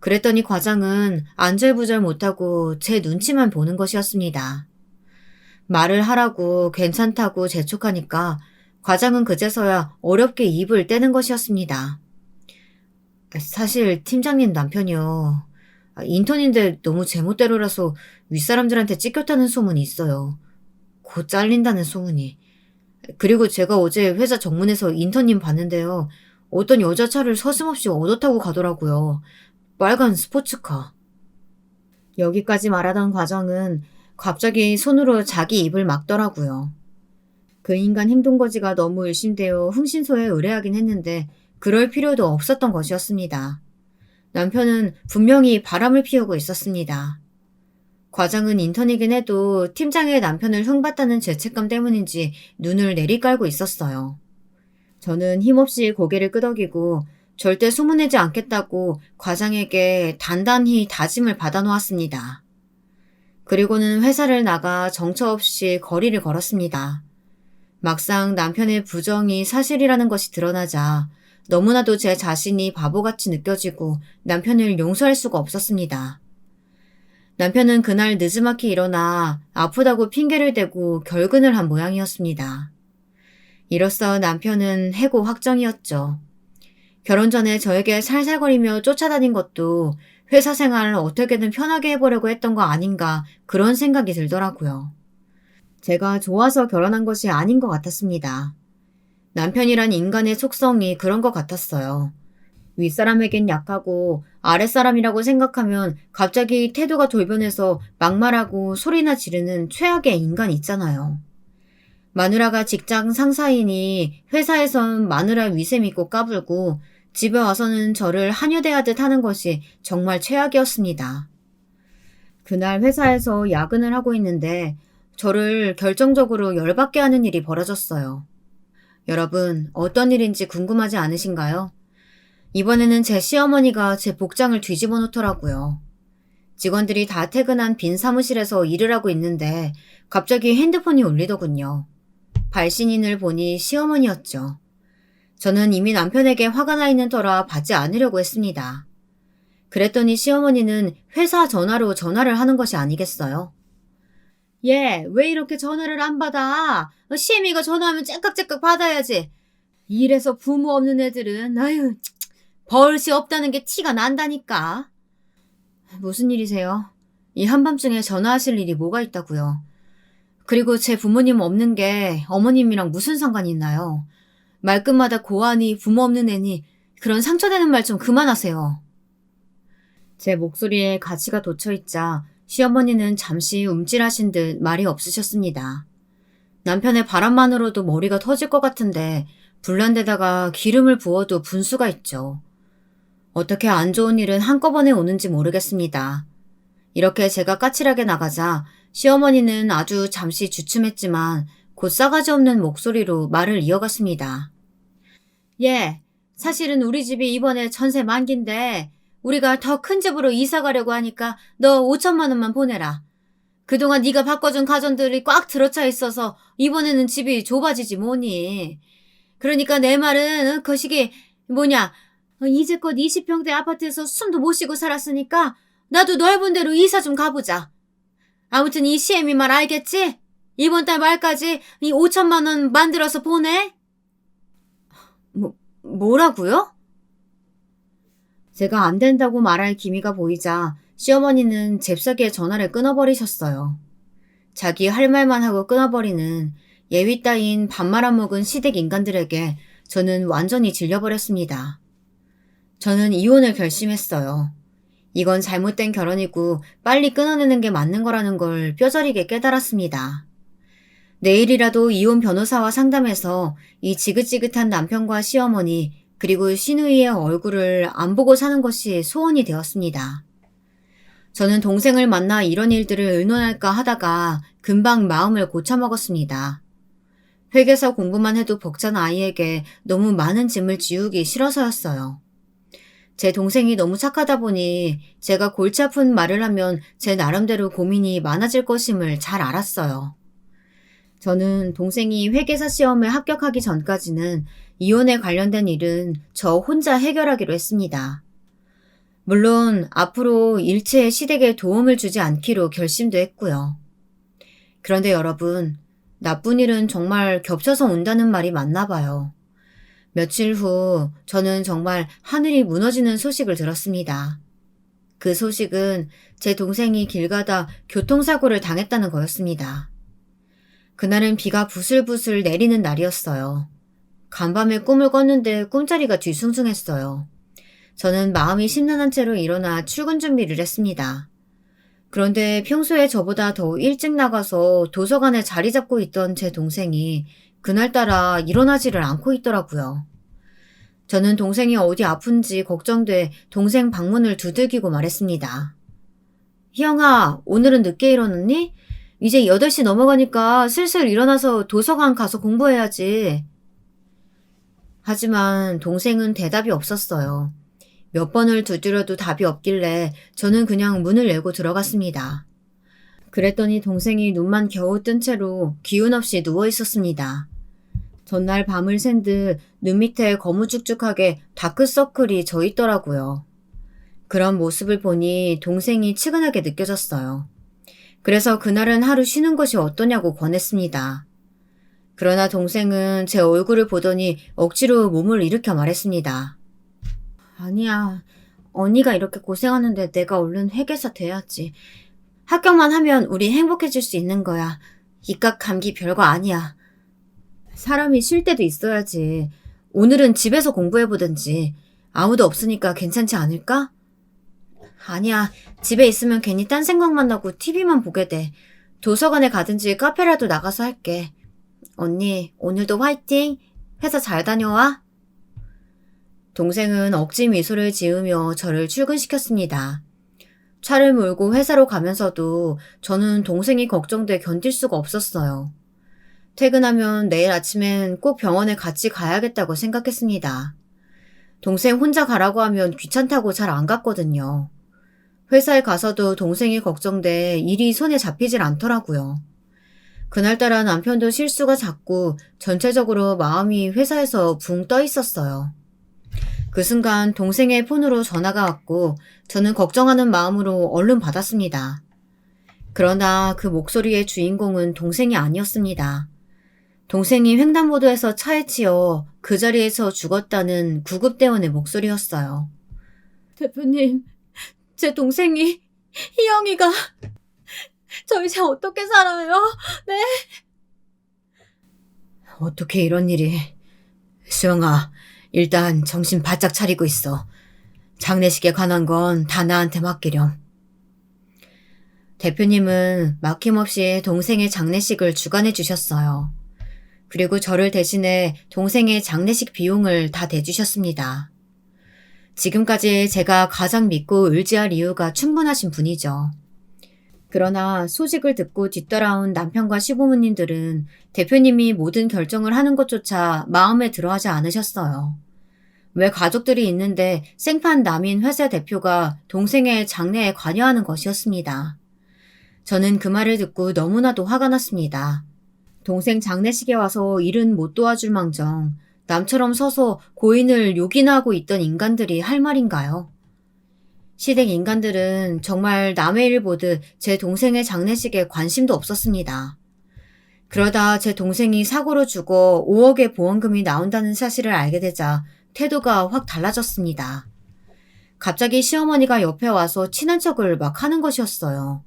그랬더니 과장은 안절부절 못하고 제 눈치만 보는 것이었습니다. 말을 하라고 괜찮다고 재촉하니까 과장은 그제서야 어렵게 입을 떼는 것이었습니다. 사실 팀장님 남편이요. 인턴인데 너무 제멋대로라서 윗사람들한테 찢겼다는 소문이 있어요. 곧 잘린다는 소문이. 그리고 제가 어제 회사 정문에서 인턴님 봤는데요. 어떤 여자 차를 서슴없이 얻어 타고 가더라고요. 빨간 스포츠카. 여기까지 말하던 과정은 갑자기 손으로 자기 입을 막더라고요. 그 인간 행동거지가 너무 의심되어 흥신소에 의뢰하긴 했는데 그럴 필요도 없었던 것이었습니다. 남편은 분명히 바람을 피우고 있었습니다. 과장은 인턴이긴 해도 팀장의 남편을 흠봤다는 죄책감 때문인지 눈을 내리깔고 있었어요. 저는 힘없이 고개를 끄덕이고 절대 소문내지 않겠다고 과장에게 단단히 다짐을 받아놓았습니다. 그리고는 회사를 나가 정처 없이 거리를 걸었습니다. 막상 남편의 부정이 사실이라는 것이 드러나자 너무나도 제 자신이 바보같이 느껴지고 남편을 용서할 수가 없었습니다. 남편은 그날 느지막이 일어나 아프다고 핑계를 대고 결근을 한 모양이었습니다. 이로써 남편은 해고 확정이었죠. 결혼 전에 저에게 살살거리며 쫓아다닌 것도 회사 생활을 어떻게든 편하게 해보려고 했던 거 아닌가 그런 생각이 들더라고요. 제가 좋아서 결혼한 것이 아닌 것 같았습니다. 남편이란 인간의 속성이 그런 것 같았어요. 윗사람에겐 약하고 아랫사람이라고 생각하면 갑자기 태도가 돌변해서 막말하고 소리나 지르는 최악의 인간 있잖아요. 마누라가 직장 상사이니 회사에선 마누라 위세 믿고 까불고 집에 와서는 저를 한유대하듯 하는 것이 정말 최악이었습니다. 그날 회사에서 야근을 하고 있는데 저를 결정적으로 열받게 하는 일이 벌어졌어요. 여러분, 어떤 일인지 궁금하지 않으신가요? 이번에는 제 시어머니가 제 복장을 뒤집어 놓더라고요. 직원들이 다 퇴근한 빈 사무실에서 일을 하고 있는데 갑자기 핸드폰이 울리더군요. 발신인을 보니 시어머니였죠. 저는 이미 남편에게 화가 나 있는 터라 받지 않으려고 했습니다. 그랬더니 시어머니는 회사 전화로 전화를 하는 것이 아니겠어요? 얘, 왜 이렇게 전화를 안 받아? 시애미가 전화하면 째깍째깍 받아야지. 이래서 부모 없는 애들은 아유 버릇이 없다는 게 티가 난다니까. 무슨 일이세요? 이 한밤중에 전화하실 일이 뭐가 있다고요? 그리고 제 부모님 없는 게 어머님이랑 무슨 상관이 있나요? 말끝마다 고하니 부모 없는 애니 그런 상처되는 말 좀 그만하세요. 제 목소리에 가치가 돋쳐있자 시어머니는 잠시 움찔하신 듯 말이 없으셨습니다. 남편의 바람만으로도 머리가 터질 것 같은데 불난 데다가 기름을 부어도 분수가 있죠. 어떻게 안 좋은 일은 한꺼번에 오는지 모르겠습니다. 이렇게 제가 까칠하게 나가자 시어머니는 아주 잠시 주춤했지만 곧 싸가지 없는 목소리로 말을 이어갔습니다. 예, 사실은 우리 집이 이번에 전세 만기인데 우리가 더 큰 집으로 이사 가려고 하니까 너 5천만 원만 보내라. 그동안 네가 바꿔준 가전들이 꽉 들어차 있어서 이번에는 집이 좁아지지 뭐니. 그러니까 내 말은 거시기 이제껏 20평대 아파트에서 숨도 못 쉬고 살았으니까 나도 넓은 데로 이사 좀 가보자. 아무튼 이 시애미 말 알겠지? 이번 달 말까지 이 5천만 원 만들어서 보내. 뭐라고요? 제가 안 된다고 말할 기미가 보이자 시어머니는 잽싸게 전화를 끊어버리셨어요. 자기 할 말만 하고 끊어버리는 예위 따윈 밥말 안 먹은 시댁 인간들에게 저는 완전히 질려버렸습니다. 저는 이혼을 결심했어요. 이건 잘못된 결혼이고 빨리 끊어내는 게 맞는 거라는 걸 뼈저리게 깨달았습니다. 내일이라도 이혼 변호사와 상담해서 이 지긋지긋한 남편과 시어머니 그리고 시누이의 얼굴을 안 보고 사는 것이 소원이 되었습니다. 저는 동생을 만나 이런 일들을 의논할까 하다가 금방 마음을 고쳐먹었습니다. 회계사 공부만 해도 벅찬 아이에게 너무 많은 짐을 지우기 싫어서였어요. 제 동생이 너무 착하다 보니 제가 골치 아픈 말을 하면 제 나름대로 고민이 많아질 것임을 잘 알았어요. 저는 동생이 회계사 시험에 합격하기 전까지는 이혼에 관련된 일은 저 혼자 해결하기로 했습니다. 물론 앞으로 일체의 시댁에 도움을 주지 않기로 결심도 했고요. 그런데 여러분, 나쁜 일은 정말 겹쳐서 온다는 말이 맞나 봐요. 며칠 후 저는 정말 하늘이 무너지는 소식을 들었습니다. 그 소식은 제 동생이 길 가다 교통사고를 당했다는 거였습니다. 그날은 비가 부슬부슬 내리는 날이었어요. 간밤에 꿈을 꿨는데 꿈자리가 뒤숭숭했어요. 저는 마음이 심란한 채로 일어나 출근 준비를 했습니다. 그런데 평소에 저보다 더 일찍 나가서 도서관에 자리 잡고 있던 제 동생이 그날따라 일어나지를 않고 있더라고요. 저는 동생이 어디 아픈지 걱정돼 동생 방문을 두들기고 말했습니다. 희영아, 오늘은 늦게 일어났니? 이제 8시 넘어가니까 슬슬 일어나서 도서관 가서 공부해야지. 하지만 동생은 대답이 없었어요. 몇 번을 두드려도 답이 없길래 저는 그냥 문을 열고 들어갔습니다. 그랬더니 동생이 눈만 겨우 뜬 채로 기운 없이 누워 있었습니다. 전날 밤을 샌 듯 눈 밑에 거무쭉쭉하게 다크서클이 져 있더라고요. 그런 모습을 보니 동생이 측은하게 느껴졌어요. 그래서 그날은 하루 쉬는 것이 어떠냐고 권했습니다. 그러나 동생은 제 얼굴을 보더니 억지로 몸을 일으켜 말했습니다. 아니야. 언니가 이렇게 고생하는데 내가 얼른 회계사 돼야지. 합격만 하면 우리 행복해질 수 있는 거야. 이깟 감기 별거 아니야. 사람이 쉴 때도 있어야지. 오늘은 집에서 공부해보든지. 아무도 없으니까 괜찮지 않을까? 아니야. 집에 있으면 괜히 딴 생각만 나고 TV만 보게 돼. 도서관에 가든지 카페라도 나가서 할게. 언니, 오늘도 화이팅! 회사 잘 다녀와. 동생은 억지 미소를 지으며 저를 출근시켰습니다. 차를 몰고 회사로 가면서도 저는 동생이 걱정돼 견딜 수가 없었어요. 퇴근하면 내일 아침엔 꼭 병원에 같이 가야겠다고 생각했습니다. 동생 혼자 가라고 하면 귀찮다고 잘 안 갔거든요. 회사에 가서도 동생이 걱정돼 일이 손에 잡히질 않더라고요. 그날따라 남편도 실수가 잦고 전체적으로 마음이 회사에서 붕 떠 있었어요. 그 순간 동생의 폰으로 전화가 왔고 저는 걱정하는 마음으로 얼른 받았습니다. 그러나 그 목소리의 주인공은 동생이 아니었습니다. 동생이 횡단보도에서 차에 치여 그 자리에서 죽었다는 구급대원의 목소리였어요. 대표님, 제 동생이, 희영이가, 저 이제 어떻게 살아요? 네? 어떻게 이런 일이. 수영아, 일단 정신 바짝 차리고 있어. 장례식에 관한 건 다 나한테 맡기렴. 대표님은 막힘없이 동생의 장례식을 주관해 주셨어요. 그리고 저를 대신해 동생의 장례식 비용을 다 대주셨습니다. 지금까지 제가 가장 믿고 의지할 이유가 충분하신 분이죠. 그러나 소식을 듣고 뒤따라온 남편과 시부모님들은 대표님이 모든 결정을 하는 것조차 마음에 들어하지 않으셨어요. 왜 가족들이 있는데 생판 남인 회사 대표가 동생의 장례에 관여하는 것이었습니다. 저는 그 말을 듣고 너무나도 화가 났습니다. 동생 장례식에 와서 일은 못 도와줄 망정 남처럼 서서 고인을 욕이나 하고 있던 인간들이 할 말인가요? 시댁 인간들은 정말 남의 일 보듯 제 동생의 장례식에 관심도 없었습니다. 그러다 제 동생이 사고로 죽어 5억의 보험금이 나온다는 사실을 알게 되자 태도가 확 달라졌습니다. 갑자기 시어머니가 옆에 와서 친한 척을 막 하는 것이었어요.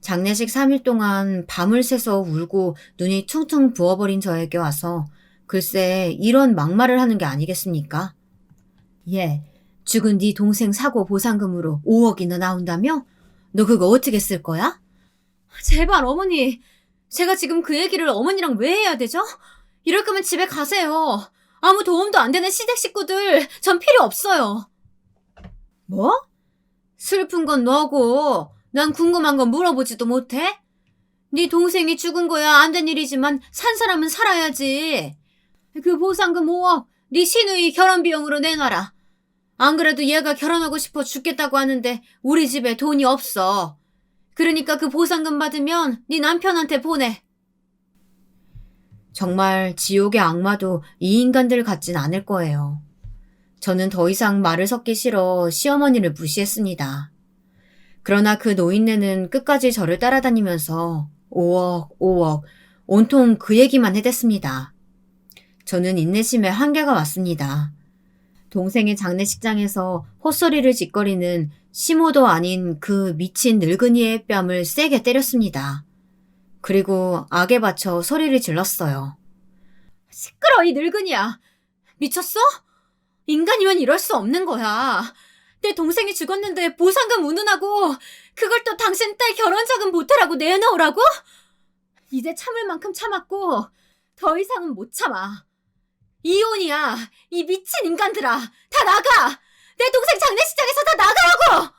장례식 3일 동안 밤을 새서 울고 눈이 퉁퉁 부어버린 저에게 와서 글쎄 이런 막말을 하는 게 아니겠습니까? 예, 죽은 네 동생 사고 보상금으로 5억이나 나온다며? 너 그거 어떻게 쓸 거야? 제발 어머니, 제가 지금 그 얘기를 어머니랑 왜 해야 되죠? 이럴 거면 집에 가세요. 아무 도움도 안 되는 시댁 식구들 전 필요 없어요. 뭐? 슬픈 건 너고 난 궁금한 건 물어보지도 못해? 네 동생이 죽은 거야 안 된 일이지만 산 사람은 살아야지. 그 보상금 5억 네 시누이 결혼 비용으로 내놔라. 안 그래도 얘가 결혼하고 싶어 죽겠다고 하는데 우리 집에 돈이 없어. 그러니까 그 보상금 받으면 네 남편한테 보내. 정말 지옥의 악마도 이 인간들 같진 않을 거예요. 저는 더 이상 말을 섞기 싫어 시어머니를 무시했습니다. 그러나 그 노인네는 끝까지 저를 따라다니면서 5억, 5억, 온통 그 얘기만 해댔습니다. 저는 인내심에 한계가 왔습니다. 동생의 장례식장에서 헛소리를 짓거리는 시모도 아닌 그 미친 늙은이의 뺨을 세게 때렸습니다. 그리고 악에 받쳐 소리를 질렀어요. 시끄러 이 늙은이야. 미쳤어? 인간이면 이럴 수 없는 거야. 내 동생이 죽었는데 보상금 운운하고 그걸 또 당신 딸 결혼자금 모텔하고 내놓으라고? 이제 참을 만큼 참았고 더 이상은 못 참아. 이혼이야. 이 미친 인간들아. 다 나가. 내 동생 장례식장에서 다 나가라고.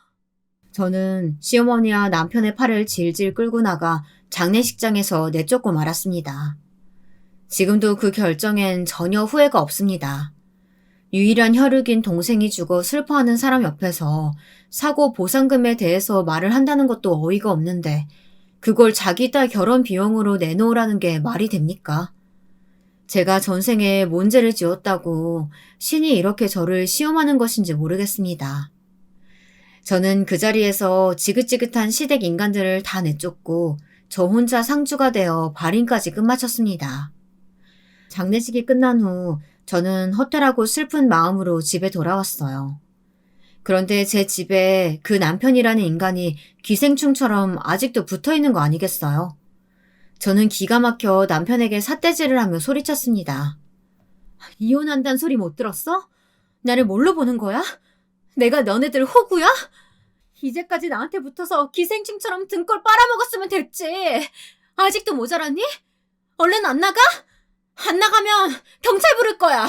저는 시어머니와 남편의 팔을 질질 끌고 나가 장례식장에서 내쫓고 말았습니다. 지금도 그 결정엔 전혀 후회가 없습니다. 유일한 혈육인 동생이 죽어 슬퍼하는 사람 옆에서 사고 보상금에 대해서 말을 한다는 것도 어이가 없는데 그걸 자기 딸 결혼 비용으로 내놓으라는 게 말이 됩니까? 제가 전생에 뭔 죄를 지었다고 신이 이렇게 저를 시험하는 것인지 모르겠습니다. 저는 그 자리에서 지긋지긋한 시댁 인간들을 다 내쫓고 저 혼자 상주가 되어 발인까지 끝마쳤습니다. 장례식이 끝난 후 저는 허탈하고 슬픈 마음으로 집에 돌아왔어요. 그런데 제 집에 그 남편이라는 인간이 기생충처럼 아직도 붙어있는 거 아니겠어요? 저는 기가 막혀 남편에게 삿대질을 하며 소리쳤습니다. 이혼한다는 소리 못 들었어? 나를 뭘로 보는 거야? 내가 너네들 호구야? 이제까지 나한테 붙어서 기생충처럼 등골 빨아먹었으면 됐지. 아직도 모자랐니? 얼른 안 나가? 안 나가면 경찰 부를 거야.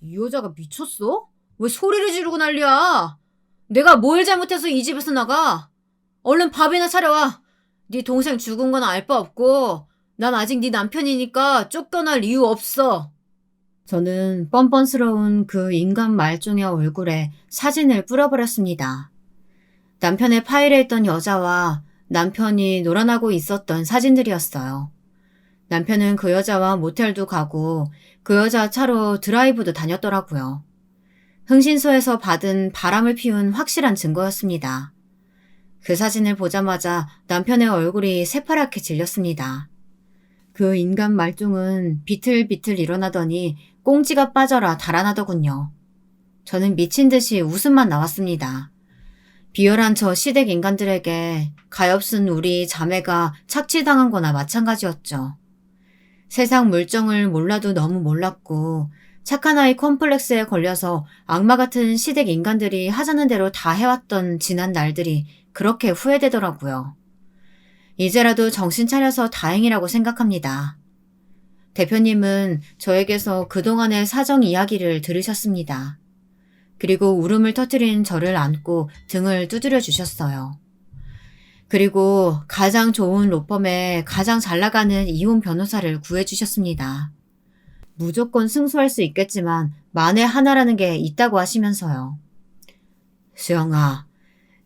이 여자가 미쳤어? 왜 소리를 지르고 난리야? 내가 뭘 잘못해서 이 집에서 나가? 얼른 밥이나 차려와. 네 동생 죽은 건 알 바 없고 난 아직 네 남편이니까 쫓겨날 이유 없어. 저는 뻔뻔스러운 그 인간 말종의 얼굴에 사진을 뿌려버렸습니다. 남편의 파일에 있던 여자와 남편이 놀아나고 있었던 사진들이었어요. 남편은 그 여자와 모텔도 가고 그 여자 차로 드라이브도 다녔더라고요. 흥신소에서 받은 바람을 피운 확실한 증거였습니다. 그 사진을 보자마자 남편의 얼굴이 새파랗게 질렸습니다. 그 인간 말종은 비틀비틀 일어나더니 꽁지가 빠져라 달아나더군요. 저는 미친 듯이 웃음만 나왔습니다. 비열한 저 시댁 인간들에게 가엾은 우리 자매가 착취당한 거나 마찬가지였죠. 세상 물정을 몰라도 너무 몰랐고 착한 아이 컴플렉스에 걸려서 악마 같은 시댁 인간들이 하자는 대로 다 해왔던 지난 날들이 그렇게 후회되더라고요. 이제라도 정신 차려서 다행이라고 생각합니다. 대표님은 저에게서 그동안의 사정 이야기를 들으셨습니다. 그리고 울음을 터뜨린 저를 안고 등을 두드려 주셨어요. 그리고 가장 좋은 로펌에 가장 잘 나가는 이혼 변호사를 구해주셨습니다. 무조건 승소할 수 있겠지만 만에 하나라는 게 있다고 하시면서요. 수영아,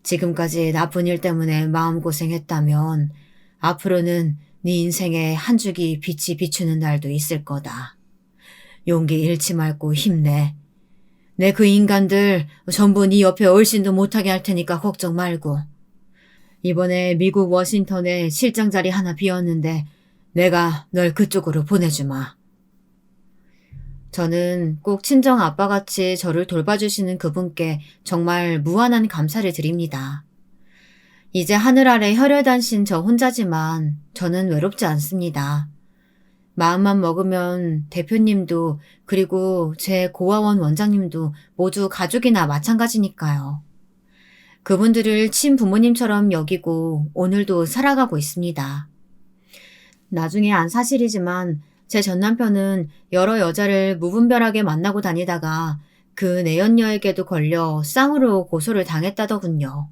지금까지 나쁜 일 때문에 마음고생했다면 앞으로는 네 인생에 한 줄기 빛이 비추는 날도 있을 거다. 용기 잃지 말고 힘내. 내 그 인간들 전부 네 옆에 얼씬도 못하게 할 테니까 걱정 말고. 이번에 미국 워싱턴에 실장 자리 하나 비었는데 내가 널 그쪽으로 보내주마. 저는 꼭 친정 아빠같이 저를 돌봐주시는 그분께 정말 무한한 감사를 드립니다. 이제 하늘 아래 혈혈단신 저 혼자지만 저는 외롭지 않습니다. 마음만 먹으면 대표님도 그리고 제 고아원 원장님도 모두 가족이나 마찬가지니까요. 그분들을 친부모님처럼 여기고 오늘도 살아가고 있습니다. 나중에 안 사실이지만 제 전남편은 여러 여자를 무분별하게 만나고 다니다가 그 내연녀에게도 걸려 쌍으로 고소를 당했다더군요.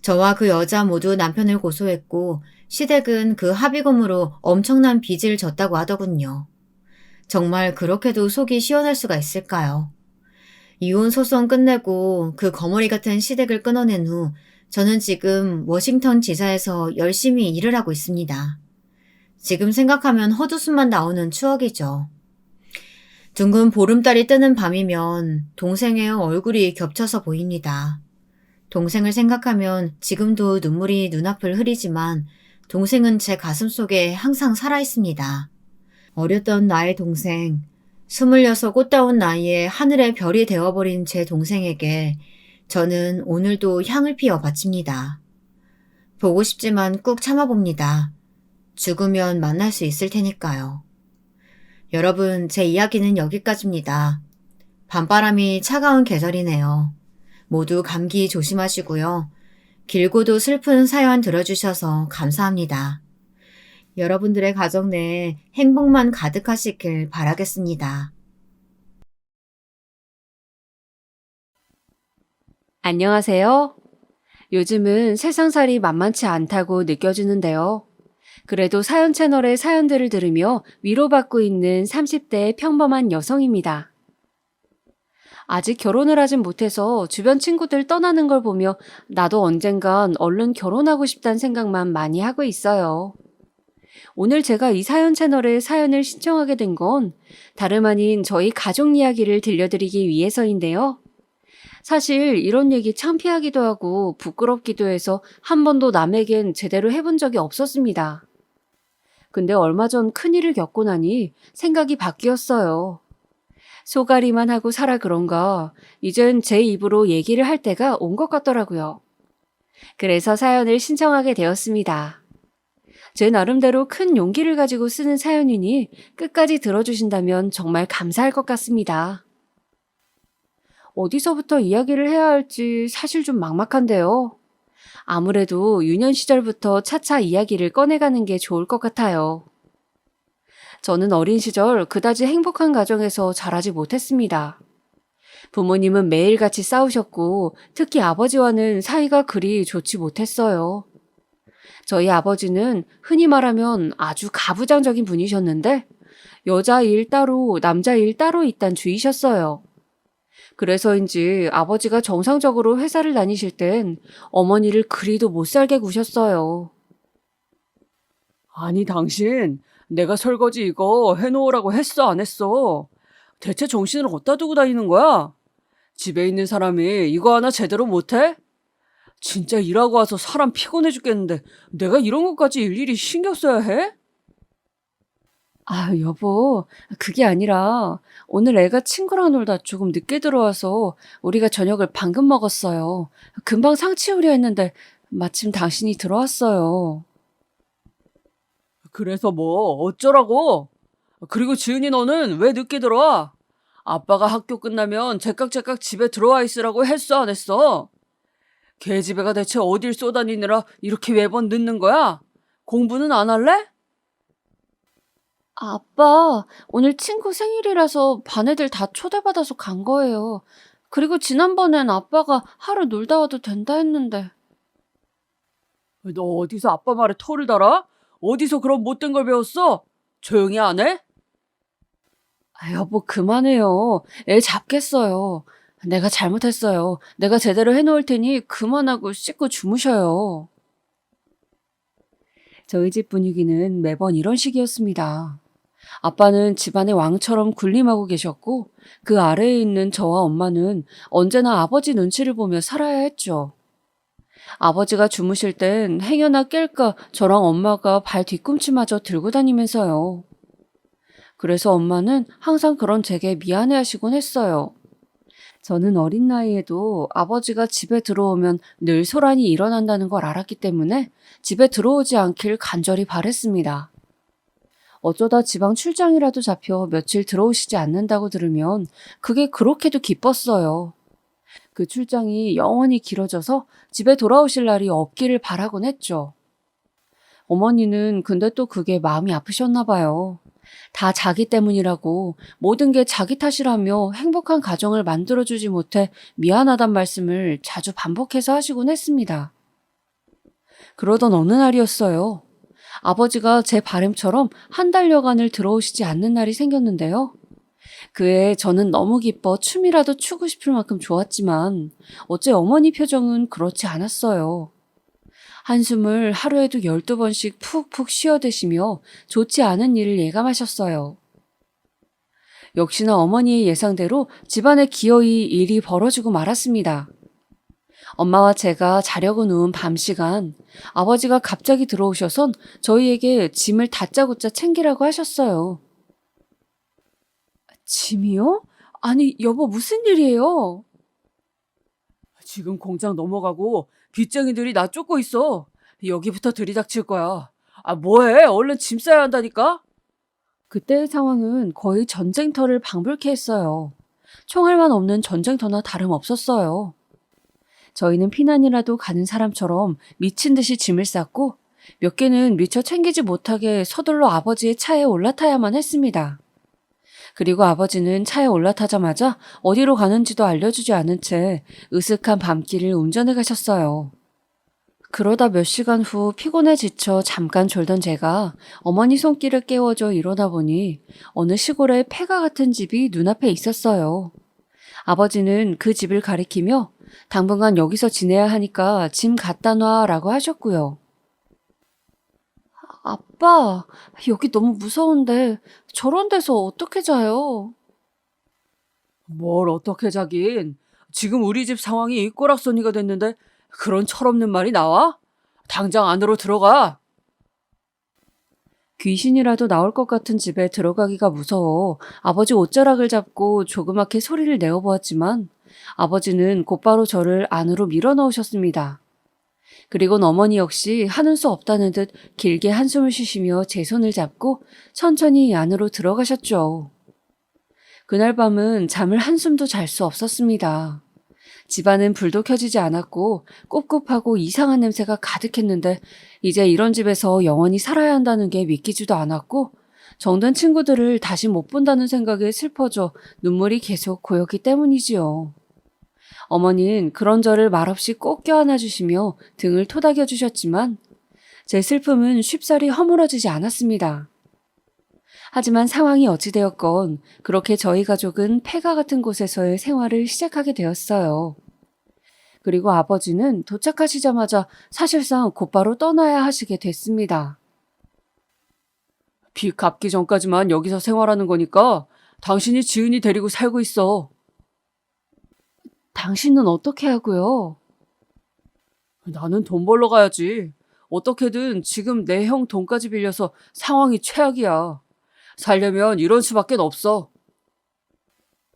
저와 그 여자 모두 남편을 고소했고 시댁은 그 합의금으로 엄청난 빚을 졌다고 하더군요. 정말 그렇게도 속이 시원할 수가 있을까요? 이혼 소송 끝내고 그 거머리 같은 시댁을 끊어낸 후 저는 지금 워싱턴 지사에서 열심히 일을 하고 있습니다. 지금 생각하면 헛웃음만 나오는 추억이죠. 둥근 보름달이 뜨는 밤이면 동생의 얼굴이 겹쳐서 보입니다. 동생을 생각하면 지금도 눈물이 눈앞을 흐리지만 동생은 제 가슴속에 항상 살아있습니다. 어렸던 나의 동생, 26 꽃다운 나이에 하늘의 별이 되어버린 제 동생에게 저는 오늘도 향을 피워 바칩니다. 보고 싶지만 꾹 참아봅니다. 죽으면 만날 수 있을 테니까요. 여러분, 제 이야기는 여기까지입니다. 밤바람이 차가운 계절이네요. 모두 감기 조심하시고요. 길고도 슬픈 사연 들어주셔서 감사합니다. 여러분들의 가정 내에 행복만 가득하시길 바라겠습니다. 안녕하세요. 요즘은 세상살이 만만치 않다고 느껴지는데요. 그래도 사연 채널의 사연들을 들으며 위로받고 있는 30대의 평범한 여성입니다. 아직 결혼을 하진 못해서 주변 친구들 떠나는 걸 보며 나도 언젠간 얼른 결혼하고 싶다는 생각만 많이 하고 있어요. 오늘 제가 이 사연 채널에 사연을 신청하게 된 건 다름 아닌 저희 가족 이야기를 들려드리기 위해서인데요. 사실 이런 얘기 창피하기도 하고 부끄럽기도 해서 한 번도 남에겐 제대로 해본 적이 없었습니다. 근데 얼마 전 큰일을 겪고 나니 생각이 바뀌었어요. 소가리만 하고 살아 그런가 이젠 제 입으로 얘기를 할 때가 온 것 같더라고요. 그래서 사연을 신청하게 되었습니다. 제 나름대로 큰 용기를 가지고 쓰는 사연이니 끝까지 들어주신다면 정말 감사할 것 같습니다. 어디서부터 이야기를 해야 할지 사실 좀 막막한데요. 아무래도 유년 시절부터 차차 이야기를 꺼내가는 게 좋을 것 같아요. 저는 어린 시절 그다지 행복한 가정에서 자라지 못했습니다. 부모님은 매일같이 싸우셨고 특히 아버지와는 사이가 그리 좋지 못했어요. 저희 아버지는 흔히 말하면 아주 가부장적인 분이셨는데 여자 일 따로 남자 일 따로 있단 주의셨어요. 그래서인지 아버지가 정상적으로 회사를 다니실 땐 어머니를 그리도 못 살게 구셨어요. 아니, 당신, 내가 설거지 이거 해놓으라고 했어, 안 했어? 대체 정신을 어디다 두고 다니는 거야? 집에 있는 사람이 이거 하나 제대로 못해? 진짜 일하고 와서 사람 피곤해 죽겠는데 내가 이런 것까지 일일이 신경 써야 해? 아, 여보, 그게 아니라 오늘 애가 친구랑 놀다 조금 늦게 들어와서 우리가 저녁을 방금 먹었어요. 금방 상 치우려 했는데 마침 당신이 들어왔어요. 그래서 뭐 어쩌라고? 그리고 지은이 너는 왜 늦게 들어와? 아빠가 학교 끝나면 제깍제깍 집에 들어와 있으라고 했어, 안 했어? 계집애가 대체 어딜 쏘다니느라 이렇게 매번 늦는 거야? 공부는 안 할래? 아빠, 오늘 친구 생일이라서 반 애들 다 초대받아서 간 거예요. 그리고 지난번엔 아빠가 하루 놀다 와도 된다 했는데. 너 어디서 아빠 말에 털을 달아? 어디서 그런 못된 걸 배웠어? 조용히 안 해? 아, 여보, 그만해요. 애 잡겠어요. 내가 잘못했어요. 내가 제대로 해놓을 테니 그만하고 씻고 주무셔요. 저희 집 분위기는 매번 이런 식이었습니다. 아빠는 집안의 왕처럼 군림하고 계셨고 그 아래에 있는 저와 엄마는 언제나 아버지 눈치를 보며 살아야 했죠. 아버지가 주무실 땐 행여나 깰까 저랑 엄마가 발 뒤꿈치마저 들고 다니면서요. 그래서 엄마는 항상 그런 제게 미안해하시곤 했어요. 저는 어린 나이에도 아버지가 집에 들어오면 늘 소란이 일어난다는 걸 알았기 때문에 집에 들어오지 않길 간절히 바랬습니다. 어쩌다 지방 출장이라도 잡혀 며칠 들어오시지 않는다고 들으면 그게 그렇게도 기뻤어요. 그 출장이 영원히 길어져서 집에 돌아오실 날이 없기를 바라곤 했죠. 어머니는 근데 또 그게 마음이 아프셨나 봐요. 다 자기 때문이라고 모든 게 자기 탓이라며 행복한 가정을 만들어주지 못해 미안하단 말씀을 자주 반복해서 하시곤 했습니다. 그러던 어느 날이었어요. 아버지가 제 바람처럼 한 달여간을 들어오시지 않는 날이 생겼는데요. 그해 저는 너무 기뻐 춤이라도 추고 싶을 만큼 좋았지만 어째 어머니 표정은 그렇지 않았어요. 한숨을 하루에도 12번씩 푹푹 쉬어대시며 좋지 않은 일을 예감하셨어요. 역시나 어머니의 예상대로 집안에 기어이 일이 벌어지고 말았습니다. 엄마와 제가 자려고 누운 밤 시간 아버지가 갑자기 들어오셔선 저희에게 짐을 다짜고짜 챙기라고 하셨어요. 짐이요? 아니, 여보, 무슨 일이에요? 지금 공장 넘어가고 빚쟁이들이 나 쫓고 있어. 여기부터 들이닥칠 거야. 아, 뭐해? 얼른 짐 싸야 한다니까? 그때의 상황은 거의 전쟁터를 방불케 했어요. 총알만 없는 전쟁터나 다름없었어요. 저희는 피난이라도 가는 사람처럼 미친 듯이 짐을 쌌고 몇 개는 미처 챙기지 못하게 서둘러 아버지의 차에 올라타야만 했습니다. 그리고 아버지는 차에 올라타자마자 어디로 가는지도 알려주지 않은 채 으슥한 밤길을 운전해 가셨어요. 그러다 몇 시간 후 피곤해 지쳐 잠깐 졸던 제가 어머니 손길을 깨워줘 일어나 보니 어느 시골에 폐가 같은 집이 눈앞에 있었어요. 아버지는 그 집을 가리키며 당분간 여기서 지내야 하니까 짐 갖다 놔라고 하셨고요. 아빠, 여기 너무 무서운데 저런 데서 어떻게 자요? 뭘 어떻게 자긴. 지금 우리 집 상황이 꼬락서니가 됐는데 그런 철없는 말이 나와? 당장 안으로 들어가. 귀신이라도 나올 것 같은 집에 들어가기가 무서워 아버지 옷자락을 잡고 조그맣게 소리를 내어보았지만 아버지는 곧바로 저를 안으로 밀어넣으셨습니다. 그리곤 어머니 역시 하는 수 없다는 듯 길게 한숨을 쉬시며 제 손을 잡고 천천히 안으로 들어가셨죠. 그날 밤은 잠을 한숨도 잘 수 없었습니다. 집안은 불도 켜지지 않았고 꿉꿉하고 이상한 냄새가 가득했는데 이제 이런 집에서 영원히 살아야 한다는 게 믿기지도 않았고 정든 친구들을 다시 못 본다는 생각에 슬퍼져 눈물이 계속 고였기 때문이지요. 어머니는 그런 저를 말없이 꼭 껴안아 주시며 등을 토닥여 주셨지만 제 슬픔은 쉽사리 허물어지지 않았습니다. 하지만 상황이 어찌되었건 그렇게 저희 가족은 폐가 같은 곳에서의 생활을 시작하게 되었어요. 그리고 아버지는 도착하시자마자 사실상 곧바로 떠나야 하시게 됐습니다. 빚 갚기 전까지만 여기서 생활하는 거니까 당신이 지은이 데리고 살고 있어. 당신은 어떻게 하고요? 나는 돈 벌러 가야지. 어떻게든 지금 내 형 돈까지 빌려서 상황이 최악이야. 살려면 이런 수밖에 없어.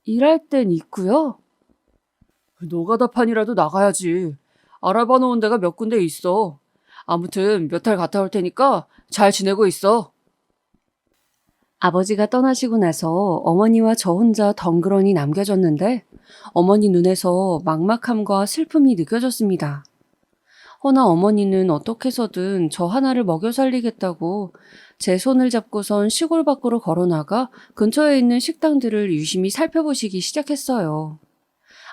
일할 땐 있고요. 노가다판이라도 나가야지. 알아봐 놓은 데가 몇 군데 있어. 아무튼 몇 달 갔다 올 테니까 잘 지내고 있어. 아버지가 떠나시고 나서 어머니와 저 혼자 덩그러니 남겨졌는데 어머니 눈에서 막막함과 슬픔이 느껴졌습니다. 허나 어머니는 어떻게 해서든 저 하나를 먹여 살리겠다고 제 손을 잡고선 시골 밖으로 걸어나가 근처에 있는 식당들을 유심히 살펴보시기 시작했어요.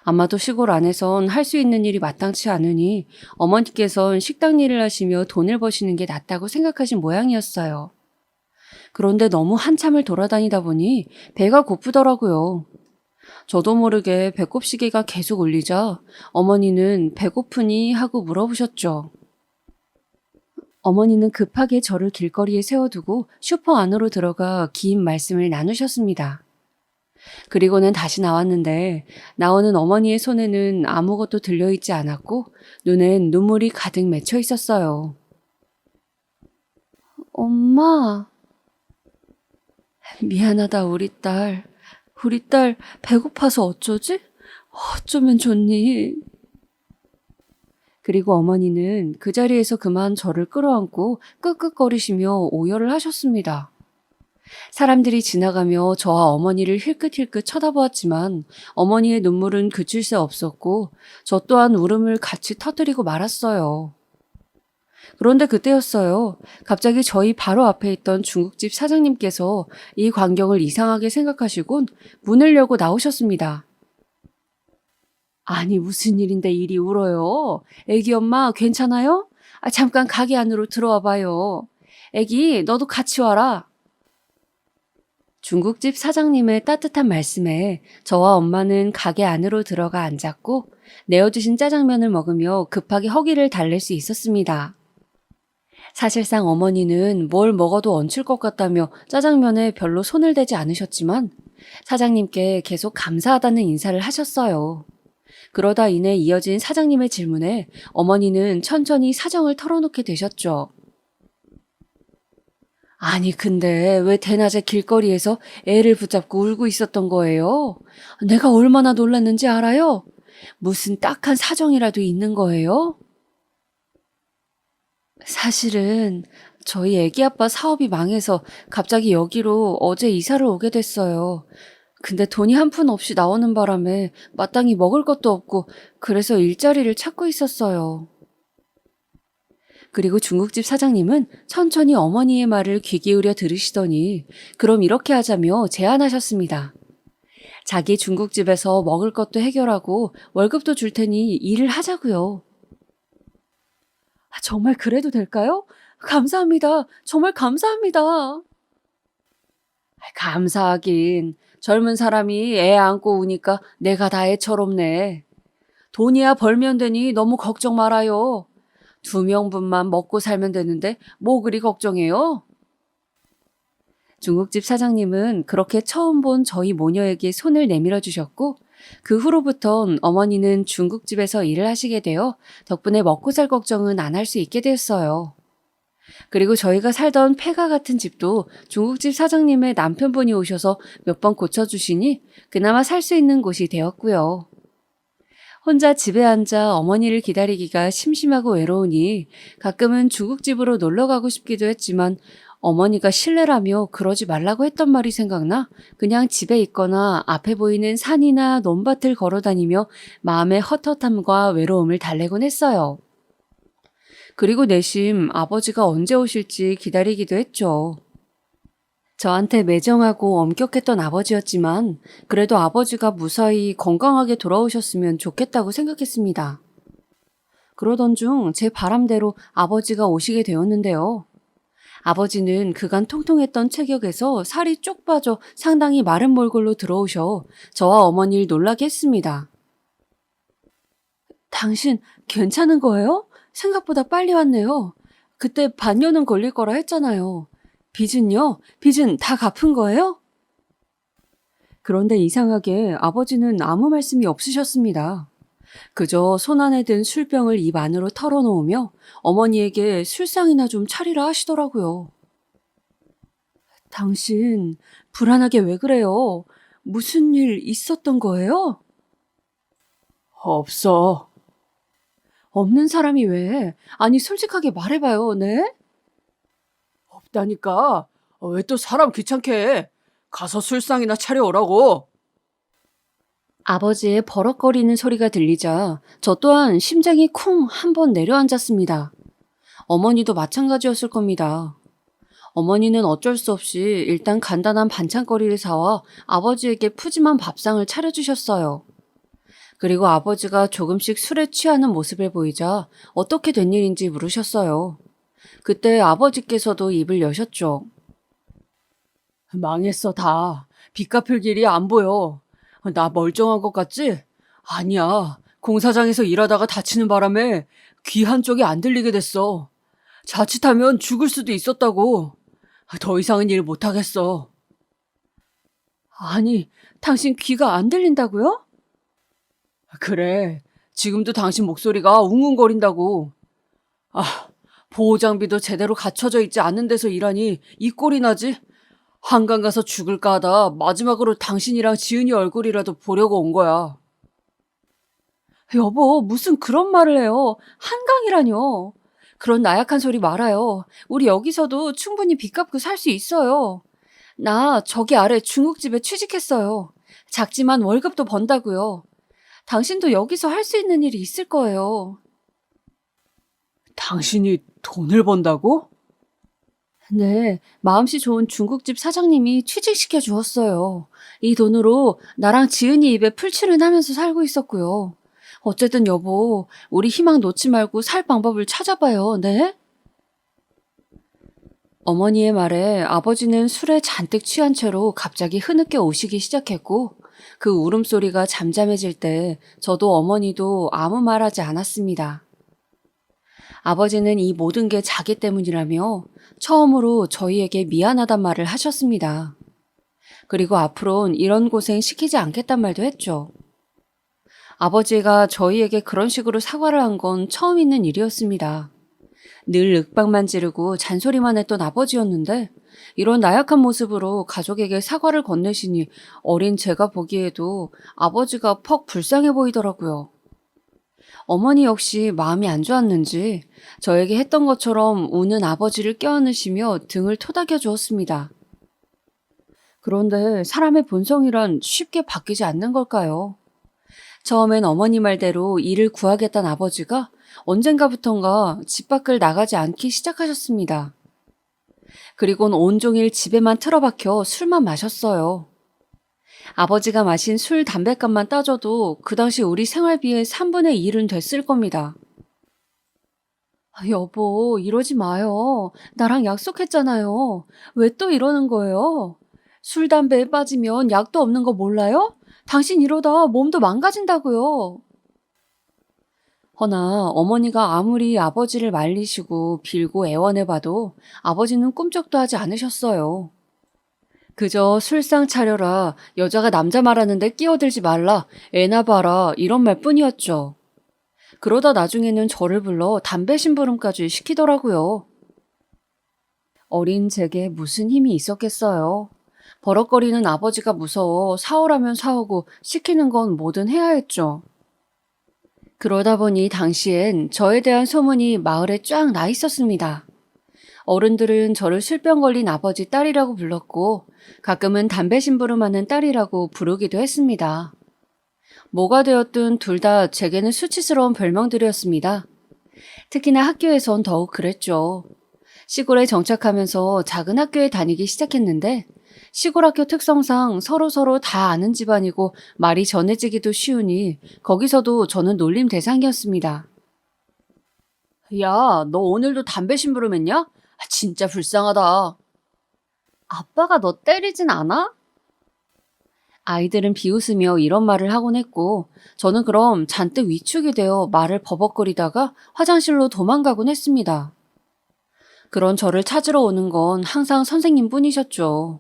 아마도 시골 안에선 할 수 있는 일이 마땅치 않으니 어머니께선 식당 일을 하시며 돈을 버시는 게 낫다고 생각하신 모양이었어요. 그런데 너무 한참을 돌아다니다 보니 배가 고프더라고요. 저도 모르게 배꼽시계가 계속 울리자 어머니는 배고프니 하고 물어보셨죠. 어머니는 급하게 저를 길거리에 세워두고 슈퍼 안으로 들어가 긴 말씀을 나누셨습니다. 그리고는 다시 나왔는데 나오는 어머니의 손에는 아무것도 들려있지 않았고 눈엔 눈물이 가득 맺혀 있었어요. 엄마, 미안하다 우리 딸. 우리 딸 배고파서 어쩌지? 어쩌면 좋니? 그리고 어머니는 그 자리에서 그만 저를 끌어안고 끄끄거리시며 오열을 하셨습니다. 사람들이 지나가며 저와 어머니를 힐끗힐끗 쳐다보았지만 어머니의 눈물은 그칠 새 없었고 저 또한 울음을 같이 터뜨리고 말았어요. 그런데 그때였어요. 갑자기 저희 바로 앞에 있던 중국집 사장님께서 이 광경을 이상하게 생각하시곤 문을 열고 나오셨습니다. 아니 무슨 일인데 이리 울어요? 애기 엄마 괜찮아요? 잠깐 가게 안으로 들어와 봐요. 애기 너도 같이 와라. 중국집 사장님의 따뜻한 말씀에 저와 엄마는 가게 안으로 들어가 앉았고 내어주신 짜장면을 먹으며 급하게 허기를 달랠 수 있었습니다. 사실상 어머니는 뭘 먹어도 얹힐 것 같다며 짜장면에 별로 손을 대지 않으셨지만 사장님께 계속 감사하다는 인사를 하셨어요. 그러다 이내 이어진 사장님의 질문에 어머니는 천천히 사정을 털어놓게 되셨죠. 아니 근데 왜 대낮에 길거리에서 애를 붙잡고 울고 있었던 거예요? 내가 얼마나 놀랐는지 알아요? 무슨 딱한 사정이라도 있는 거예요? 사실은 저희 애기 아빠 사업이 망해서 갑자기 여기로 어제 이사를 오게 됐어요. 근데 돈이 한 푼 없이 나오는 바람에 마땅히 먹을 것도 없고 그래서 일자리를 찾고 있었어요. 그리고 중국집 사장님은 천천히 어머니의 말을 귀 기울여 들으시더니 그럼 이렇게 하자며 제안하셨습니다. 자기 중국집에서 먹을 것도 해결하고 월급도 줄 테니 일을 하자고요. 정말 그래도 될까요? 감사합니다. 정말 감사합니다. 감사하긴. 젊은 사람이 애 안고 우니까 내가 다 애처롭네. 돈이야 벌면 되니 너무 걱정 말아요. 2명분만 먹고 살면 되는데 뭐 그리 걱정해요? 중국집 사장님은 그렇게 처음 본 저희 모녀에게 손을 내밀어 주셨고 그 후로부턴 어머니는 중국집에서 일을 하시게 되어 덕분에 먹고 살 걱정은 안 할 수 있게 되었어요. 그리고 저희가 살던 폐가 같은 집도 중국집 사장님의 남편분이 오셔서 몇 번 고쳐주시니 그나마 살 수 있는 곳이 되었고요. 혼자 집에 앉아 어머니를 기다리기가 심심하고 외로우니 가끔은 중국집으로 놀러 가고 싶기도 했지만 어머니가 실례라며 그러지 말라고 했던 말이 생각나 그냥 집에 있거나 앞에 보이는 산이나 논밭을 걸어 다니며 마음의 헛헛함과 외로움을 달래곤 했어요. 그리고 내심 아버지가 언제 오실지 기다리기도 했죠. 저한테 매정하고 엄격했던 아버지였지만 그래도 아버지가 무사히 건강하게 돌아오셨으면 좋겠다고 생각했습니다. 그러던 중 제 바람대로 아버지가 오시게 되었는데요. 아버지는 그간 통통했던 체격에서 살이 쪽 빠져 상당히 마른 몰골로 들어오셔 저와 어머니를 놀라게 했습니다. 당신 괜찮은 거예요? 생각보다 빨리 왔네요. 그때 반년은 걸릴 거라 했잖아요. 빚은요? 빚은 다 갚은 거예요? 그런데 이상하게 아버지는 아무 말씀이 없으셨습니다. 그저 손 안에 든 술병을 입 안으로 털어놓으며 어머니에게 술상이나 좀 차리라 하시더라고요. 당신 불안하게 왜 그래요? 무슨 일 있었던 거예요? 없어. 없는 사람이 왜? 아니 솔직하게 말해봐요, 네? 없다니까. 왜 또 사람 귀찮게 해? 가서 술상이나 차려오라고. 아버지의 버럭거리는 소리가 들리자 저 또한 심장이 쿵 한 번 내려앉았습니다. 어머니도 마찬가지였을 겁니다. 어머니는 어쩔 수 없이 일단 간단한 반찬거리를 사와 아버지에게 푸짐한 밥상을 차려주셨어요. 그리고 아버지가 조금씩 술에 취하는 모습을 보이자 어떻게 된 일인지 물으셨어요. 그때 아버지께서도 입을 여셨죠. 망했어, 다. 빚 갚을 길이 안 보여. 나 멀쩡한 것 같지? 아니야. 공사장에서 일하다가 다치는 바람에 귀 한쪽이 안 들리게 됐어. 자칫하면 죽을 수도 있었다고. 더 이상은 일 못하겠어. 아니, 당신 귀가 안 들린다고요? 그래. 지금도 당신 목소리가 웅웅거린다고. 아, 보호장비도 제대로 갖춰져 있지 않은 데서 일하니 이 꼴이 나지? 한강 가서 죽을까 하다 마지막으로 당신이랑 지은이 얼굴이라도 보려고 온 거야. 여보, 무슨 그런 말을 해요. 한강이라뇨. 그런 나약한 소리 말아요. 우리 여기서도 충분히 빚 갚고 살 수 있어요. 나 저기 아래 중국집에 취직했어요. 작지만 월급도 번다고요. 당신도 여기서 할 수 있는 일이 있을 거예요. 당신이 돈을 번다고? 네, 마음씨 좋은 중국집 사장님이 취직시켜 주었어요. 이 돈으로 나랑 지은이 입에 풀칠을 하면서 살고 있었고요. 어쨌든 여보, 우리 희망 놓지 말고 살 방법을 찾아봐요, 네? 어머니의 말에 아버지는 술에 잔뜩 취한 채로 갑자기 흐느껴 우시기 시작했고 그 울음소리가 잠잠해질 때 저도 어머니도 아무 말하지 않았습니다. 아버지는 이 모든 게 자기 때문이라며 처음으로 저희에게 미안하단 말을 하셨습니다. 그리고 앞으론 이런 고생 시키지 않겠단 말도 했죠. 아버지가 저희에게 그런 식으로 사과를 한 건 처음 있는 일이었습니다. 늘 윽박만 지르고 잔소리만 했던 아버지였는데 이런 나약한 모습으로 가족에게 사과를 건네시니 어린 제가 보기에도 아버지가 퍽 불쌍해 보이더라고요. 어머니 역시 마음이 안 좋았는지 저에게 했던 것처럼 우는 아버지를 껴안으시며 등을 토닥여 주었습니다. 그런데 사람의 본성이란 쉽게 바뀌지 않는 걸까요? 처음엔 어머니 말대로 일을 구하겠다는 아버지가 언젠가부턴가 집 밖을 나가지 않기 시작하셨습니다. 그리곤 온종일 집에만 틀어박혀 술만 마셨어요. 아버지가 마신 술, 담뱃값만 따져도 그 당시 우리 생활비의 3분의 1은 됐을 겁니다. 여보, 이러지 마요. 나랑 약속했잖아요. 왜 또 이러는 거예요? 술, 담배에 빠지면 약도 없는 거 몰라요? 당신 이러다 몸도 망가진다고요. 허나 어머니가 아무리 아버지를 말리시고 빌고 애원해봐도 아버지는 꿈쩍도 하지 않으셨어요. 그저 술상 차려라, 여자가 남자 말하는데 끼어들지 말라, 애나 봐라 이런 말뿐이었죠. 그러다 나중에는 저를 불러 담배 심부름까지 시키더라고요. 어린 제게 무슨 힘이 있었겠어요. 버럭거리는 아버지가 무서워 사오라면 사오고 시키는 건 뭐든 해야 했죠. 그러다 보니 당시엔 저에 대한 소문이 마을에 쫙 나 있었습니다. 어른들은 저를 술병 걸린 아버지 딸이라고 불렀고 가끔은 담배 심부름하는 딸이라고 부르기도 했습니다. 뭐가 되었든 둘 다 제게는 수치스러운 별명들이었습니다. 특히나 학교에선 더욱 그랬죠. 시골에 정착하면서 작은 학교에 다니기 시작했는데 시골 학교 특성상 서로서로 다 아는 집안이고 말이 전해지기도 쉬우니 거기서도 저는 놀림 대상이었습니다. 야, 너 오늘도 담배 심부름했냐? 진짜 불쌍하다. 아빠가 너 때리진 않아? 아이들은 비웃으며 이런 말을 하곤 했고 저는 그럼 잔뜩 위축이 되어 말을 버벅거리다가 화장실로 도망가곤 했습니다. 그런 저를 찾으러 오는 건 항상 선생님뿐이셨죠.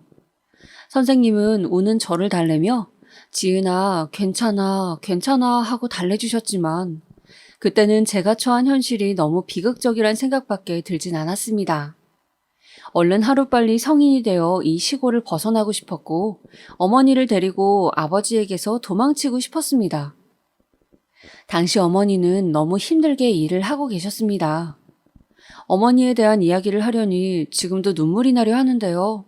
선생님은 우는 저를 달래며 지은아, 괜찮아, 괜찮아 하고 달래주셨지만 그때는 제가 처한 현실이 너무 비극적이란 생각밖에 들진 않았습니다. 얼른 하루빨리 성인이 되어 이 시골을 벗어나고 싶었고 어머니를 데리고 아버지에게서 도망치고 싶었습니다. 당시 어머니는 너무 힘들게 일을 하고 계셨습니다. 어머니에 대한 이야기를 하려니 지금도 눈물이 나려 하는데요.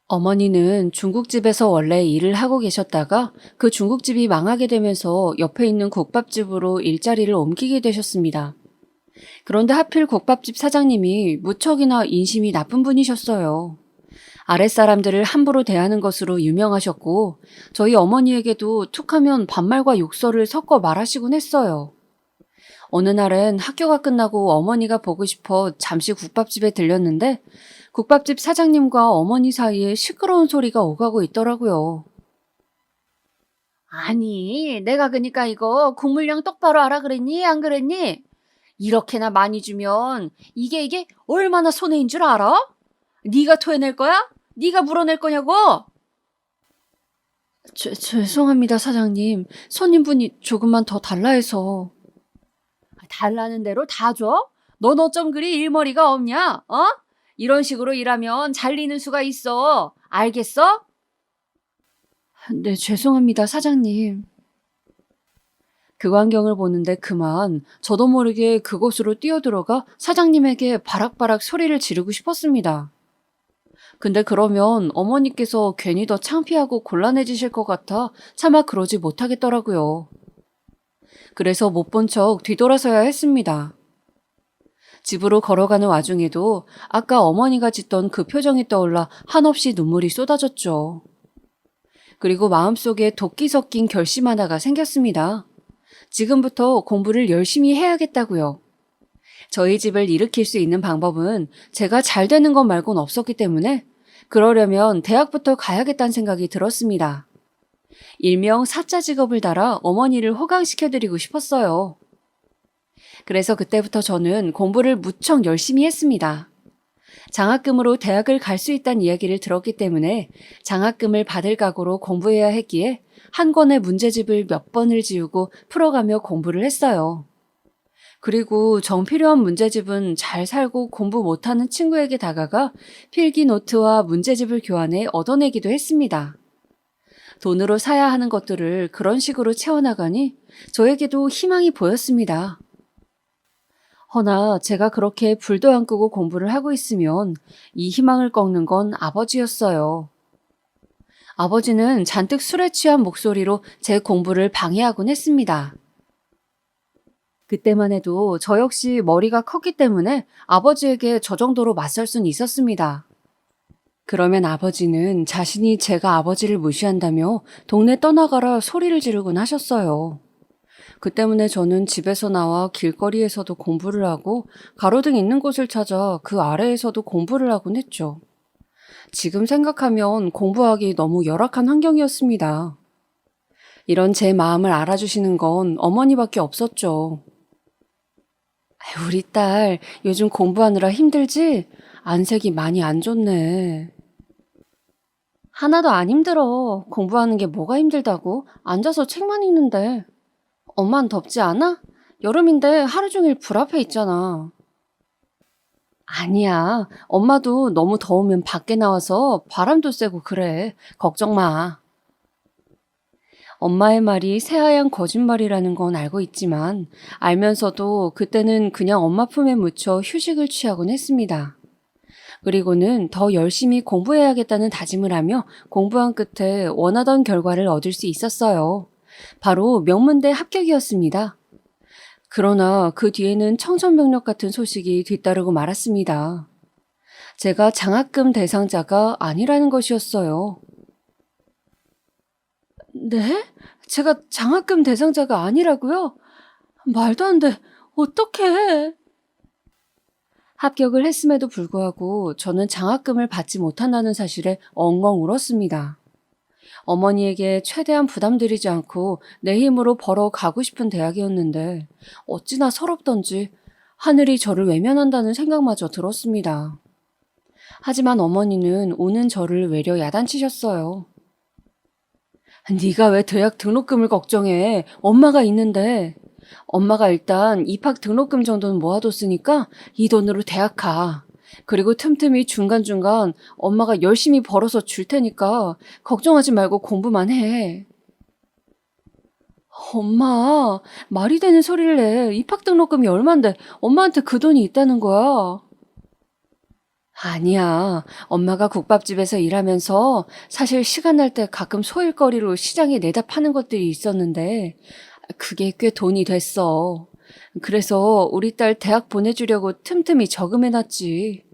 어머니는 중국집에서 원래 일을 하고 계셨다가 그 중국집이 망하게 되면서 옆에 있는 국밥집으로 일자리를 옮기게 되셨습니다. 그런데 하필 국밥집 사장님이 무척이나 인심이 나쁜 분이셨어요. 아랫사람들을 함부로 대하는 것으로 유명하셨고 저희 어머니에게도 툭하면 반말과 욕설을 섞어 말하시곤 했어요. 어느 날엔 학교가 끝나고 어머니가 보고 싶어 잠시 국밥집에 들렸는데 국밥집 사장님과 어머니 사이에 시끄러운 소리가 오가고 있더라고요. 아니, 내가 그니까 이거 국물량 똑바로 알아 그랬니? 안 그랬니? 이렇게나 많이 주면 이게 얼마나 손해인 줄 알아? 네가 토해낼 거야? 네가 물어낼 거냐고? 죄송합니다, 사장님. 손님분이 조금만 더 달라 해서. 달라는 대로 다 줘? 넌 어쩜 그리 일머리가 없냐? 어? 이런 식으로 일하면 잘리는 수가 있어. 알겠어? 네, 죄송합니다, 사장님. 그 광경을 보는데 그만 저도 모르게 그곳으로 뛰어들어가 사장님에게 바락바락 소리를 지르고 싶었습니다. 근데 그러면 어머니께서 괜히 더 창피하고 곤란해지실 것 같아 차마 그러지 못하겠더라고요. 그래서 못 본 척 뒤돌아서야 했습니다. 집으로 걸어가는 와중에도 아까 어머니가 짓던 그 표정이 떠올라 한없이 눈물이 쏟아졌죠. 그리고 마음속에 도끼 섞인 결심 하나가 생겼습니다. 지금부터 공부를 열심히 해야겠다고요. 저희 집을 일으킬 수 있는 방법은 제가 잘 되는 것 말곤 없었기 때문에 그러려면 대학부터 가야겠다는 생각이 들었습니다. 일명 사자 직업을 달아 어머니를 호강시켜드리고 싶었어요. 그래서 그때부터 저는 공부를 무척 열심히 했습니다. 장학금으로 대학을 갈 수 있다는 이야기를 들었기 때문에 장학금을 받을 각오로 공부해야 했기에 한 권의 문제집을 몇 번을 지우고 풀어가며 공부를 했어요. 그리고 정필요한 문제집은 잘 살고 공부 못하는 친구에게 다가가 필기 노트와 문제집을 교환해 얻어내기도 했습니다. 돈으로 사야 하는 것들을 그런 식으로 채워나가니 저에게도 희망이 보였습니다. 허나 제가 그렇게 불도 안 끄고 공부를 하고 있으면 이 희망을 꺾는 건 아버지였어요. 아버지는 잔뜩 술에 취한 목소리로 제 공부를 방해하곤 했습니다. 그때만 해도 저 역시 머리가 컸기 때문에 아버지에게 저 정도로 맞설 순 있었습니다. 그러면 아버지는 자신이 제가 아버지를 무시한다며 동네 떠나가라 소리를 지르곤 하셨어요. 그 때문에 저는 집에서 나와 길거리에서도 공부를 하고 가로등 있는 곳을 찾아 그 아래에서도 공부를 하곤 했죠. 지금 생각하면 공부하기 너무 열악한 환경이었습니다. 이런 제 마음을 알아주시는 건 어머니밖에 없었죠. 우리 딸 요즘 공부하느라 힘들지? 안색이 많이 안 좋네. 하나도 안 힘들어. 공부하는 게 뭐가 힘들다고? 앉아서 책만 읽는데. 엄만 덥지 않아? 여름인데 하루 종일 불 앞에 있잖아. 아니야. 엄마도 너무 더우면 밖에 나와서 바람도 쐬고 그래. 걱정 마. 엄마의 말이 새하얀 거짓말이라는 건 알고 있지만 알면서도 그때는 그냥 엄마 품에 묻혀 휴식을 취하곤 했습니다. 그리고는 더 열심히 공부해야겠다는 다짐을 하며 공부한 끝에 원하던 결과를 얻을 수 있었어요. 바로 명문대 합격이었습니다. 그러나 그 뒤에는 청천벽력 같은 소식이 뒤따르고 말았습니다. 제가 장학금 대상자가 아니라는 것이었어요. 네? 제가 장학금 대상자가 아니라고요? 말도 안 돼. 어떡해. 합격을 했음에도 불구하고 저는 장학금을 받지 못한다는 사실에 엉엉 울었습니다. 어머니에게 최대한 부담드리지 않고 내 힘으로 벌어 가고 싶은 대학이었는데 어찌나 서럽던지 하늘이 저를 외면한다는 생각마저 들었습니다. 하지만 어머니는 우는 저를 외려 야단치셨어요. 네가 왜 대학 등록금을 걱정해? 엄마가 있는데. 엄마가 일단 입학 등록금 정도는 모아뒀으니까 이 돈으로 대학 가. 그리고 틈틈이 중간중간 엄마가 열심히 벌어서 줄 테니까 걱정하지 말고 공부만 해. 엄마, 말이 되는 소리를 해. 입학 등록금이 얼만데 엄마한테 그 돈이 있다는 거야. 아니야. 엄마가 국밥집에서 일하면서 사실 시간 날 때 가끔 소일거리로 시장에 내다 파는 것들이 있었는데 그게 꽤 돈이 됐어. 그래서 우리 딸 대학 보내주려고 틈틈이 저금해놨지.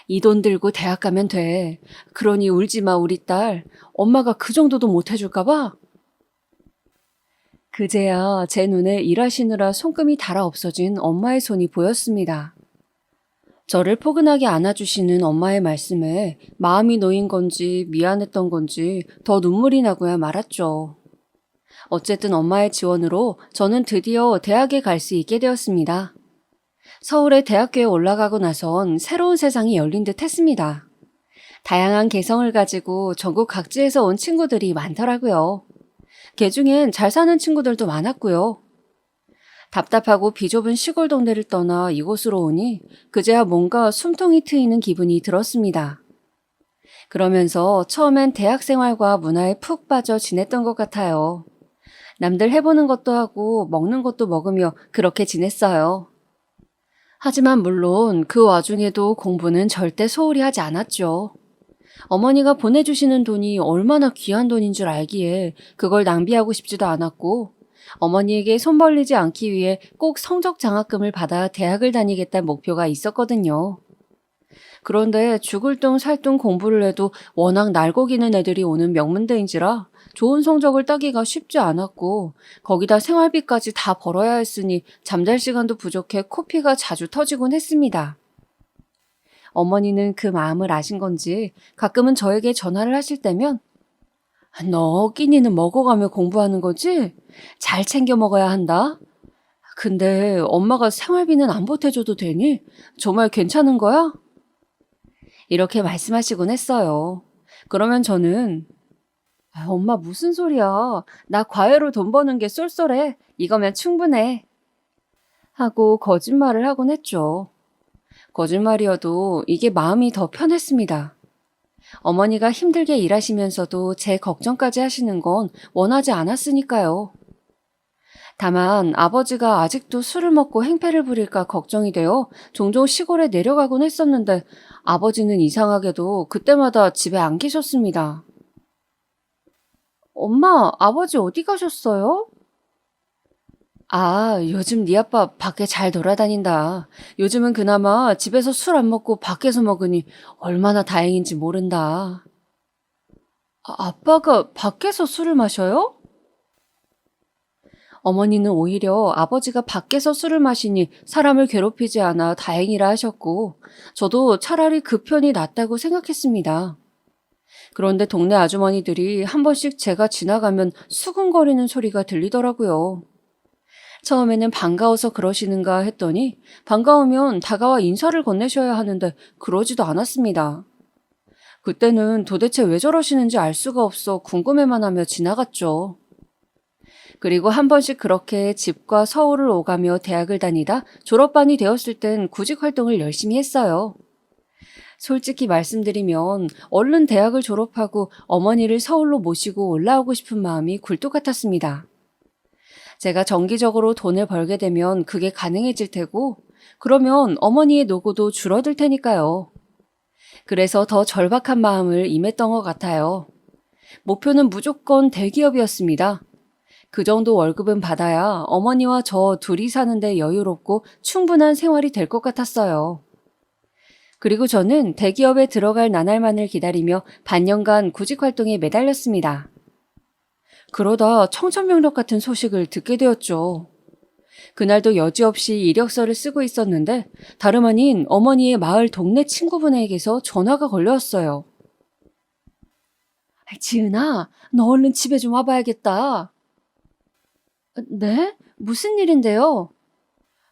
이 돈 들고 대학 가면 돼. 그러니 울지 마, 우리 딸. 엄마가 그 정도도 못 해줄까 봐? 그제야 제 눈에 일하시느라 손금이 닳아 없어진 엄마의 손이 보였습니다. 저를 포근하게 안아주시는 엄마의 말씀에 마음이 놓인 건지 미안했던 건지 더 눈물이 나고야 말았죠. 어쨌든 엄마의 지원으로 저는 드디어 대학에 갈 수 있게 되었습니다. 서울의 대학교에 올라가고 나선 새로운 세상이 열린 듯 했습니다. 다양한 개성을 가지고 전국 각지에서 온 친구들이 많더라고요. 걔중엔 잘 사는 친구들도 많았고요. 답답하고 비좁은 시골 동네를 떠나 이곳으로 오니 그제야 뭔가 숨통이 트이는 기분이 들었습니다. 그러면서 처음엔 대학 생활과 문화에 푹 빠져 지냈던 것 같아요. 남들 해보는 것도 하고 먹는 것도 먹으며 그렇게 지냈어요. 하지만 물론 그 와중에도 공부는 절대 소홀히 하지 않았죠. 어머니가 보내주시는 돈이 얼마나 귀한 돈인 줄 알기에 그걸 낭비하고 싶지도 않았고 어머니에게 손 벌리지 않기 위해 꼭 성적 장학금을 받아 대학을 다니겠다는 목표가 있었거든요. 그런데 죽을 둥 살 둥 공부를 해도 워낙 날고기는 애들이 오는 명문대인지라 좋은 성적을 따기가 쉽지 않았고 거기다 생활비까지 다 벌어야 했으니 잠잘 시간도 부족해 코피가 자주 터지곤 했습니다. 어머니는 그 마음을 아신 건지 가끔은 저에게 전화를 하실 때면 너 끼니는 먹어가며 공부하는 거지? 잘 챙겨 먹어야 한다. 근데 엄마가 생활비는 안 보태줘도 되니? 정말 괜찮은 거야? 이렇게 말씀하시곤 했어요. 그러면 저는 엄마 무슨 소리야. 나 과외로 돈 버는 게 쏠쏠해. 이거면 충분해. 하고 거짓말을 하곤 했죠. 거짓말이어도 이게 마음이 더 편했습니다. 어머니가 힘들게 일하시면서도 제 걱정까지 하시는 건 원하지 않았으니까요. 다만 아버지가 아직도 술을 먹고 행패를 부릴까 걱정이 되어 종종 시골에 내려가곤 했었는데 아버지는 이상하게도 그때마다 집에 안 계셨습니다. 엄마, 아버지 어디 가셨어요? 아, 요즘 네 아빠 밖에 잘 돌아다닌다. 요즘은 그나마 집에서 술 안 먹고 밖에서 먹으니 얼마나 다행인지 모른다. 아빠가 밖에서 술을 마셔요? 어머니는 오히려 아버지가 밖에서 술을 마시니 사람을 괴롭히지 않아 다행이라 하셨고, 저도 차라리 그 편이 낫다고 생각했습니다. 그런데 동네 아주머니들이 한 번씩 제가 지나가면 수근거리는 소리가 들리더라고요. 처음에는 반가워서 그러시는가 했더니 반가우면 다가와 인사를 건네셔야 하는데 그러지도 않았습니다. 그때는 도대체 왜 저러시는지 알 수가 없어 궁금해만 하며 지나갔죠. 그리고 한 번씩 그렇게 집과 서울을 오가며 대학을 다니다 졸업반이 되었을 땐 구직 활동을 열심히 했어요. 솔직히 말씀드리면 얼른 대학을 졸업하고 어머니를 서울로 모시고 올라오고 싶은 마음이 굴뚝 같았습니다. 제가 정기적으로 돈을 벌게 되면 그게 가능해질 테고, 그러면 어머니의 노고도 줄어들 테니까요. 그래서 더 절박한 마음을 임했던 것 같아요. 목표는 무조건 대기업이었습니다. 그 정도 월급은 받아야 어머니와 저 둘이 사는데 여유롭고 충분한 생활이 될 것 같았어요. 그리고 저는 대기업에 들어갈 나날만을 기다리며 반년간 구직 활동에 매달렸습니다. 그러다 청천벽력 같은 소식을 듣게 되었죠. 그날도 여지없이 이력서를 쓰고 있었는데 다름 아닌 어머니의 마을 동네 친구분에게서 전화가 걸려왔어요. 지은아, 너 얼른 집에 좀 와봐야겠다. 네? 무슨 일인데요?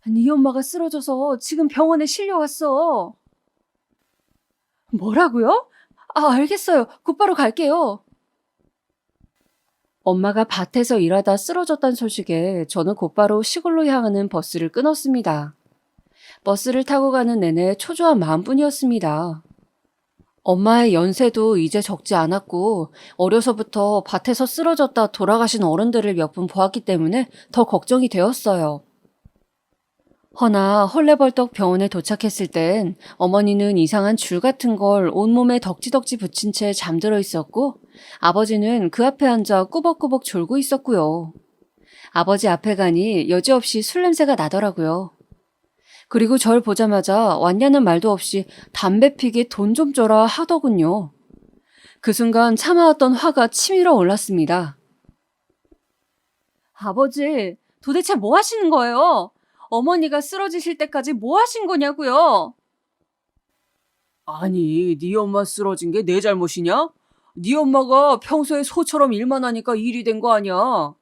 네 엄마가 쓰러져서 지금 병원에 실려왔어. 뭐라고요? 알겠어요. 곧바로 갈게요. 엄마가 밭에서 일하다 쓰러졌다는 소식에 저는 곧바로 시골로 향하는 버스를 끊었습니다. 버스를 타고 가는 내내 초조한 마음뿐이었습니다. 엄마의 연세도 이제 적지 않았고 어려서부터 밭에서 쓰러졌다 돌아가신 어른들을 몇 분 보았기 때문에 더 걱정이 되었어요. 허나 헐레벌떡 병원에 도착했을 땐 어머니는 이상한 줄 같은 걸 온몸에 덕지덕지 붙인 채 잠들어 있었고 아버지는 그 앞에 앉아 꾸벅꾸벅 졸고 있었고요. 아버지 앞에 가니 여지없이 술 냄새가 나더라고요. 그리고 절 보자마자 왔냐는 말도 없이 담배 피게 돈 좀 줘라 하더군요. 그 순간 참아왔던 화가 치밀어 올랐습니다. 아버지, 도대체 뭐 하시는 거예요? 어머니가 쓰러지실 때까지 뭐 하신 거냐고요? 아니, 네 엄마 쓰러진 게 내 잘못이냐? 네 엄마가 평소에 소처럼 일만 하니까 일이 된 거 아니야.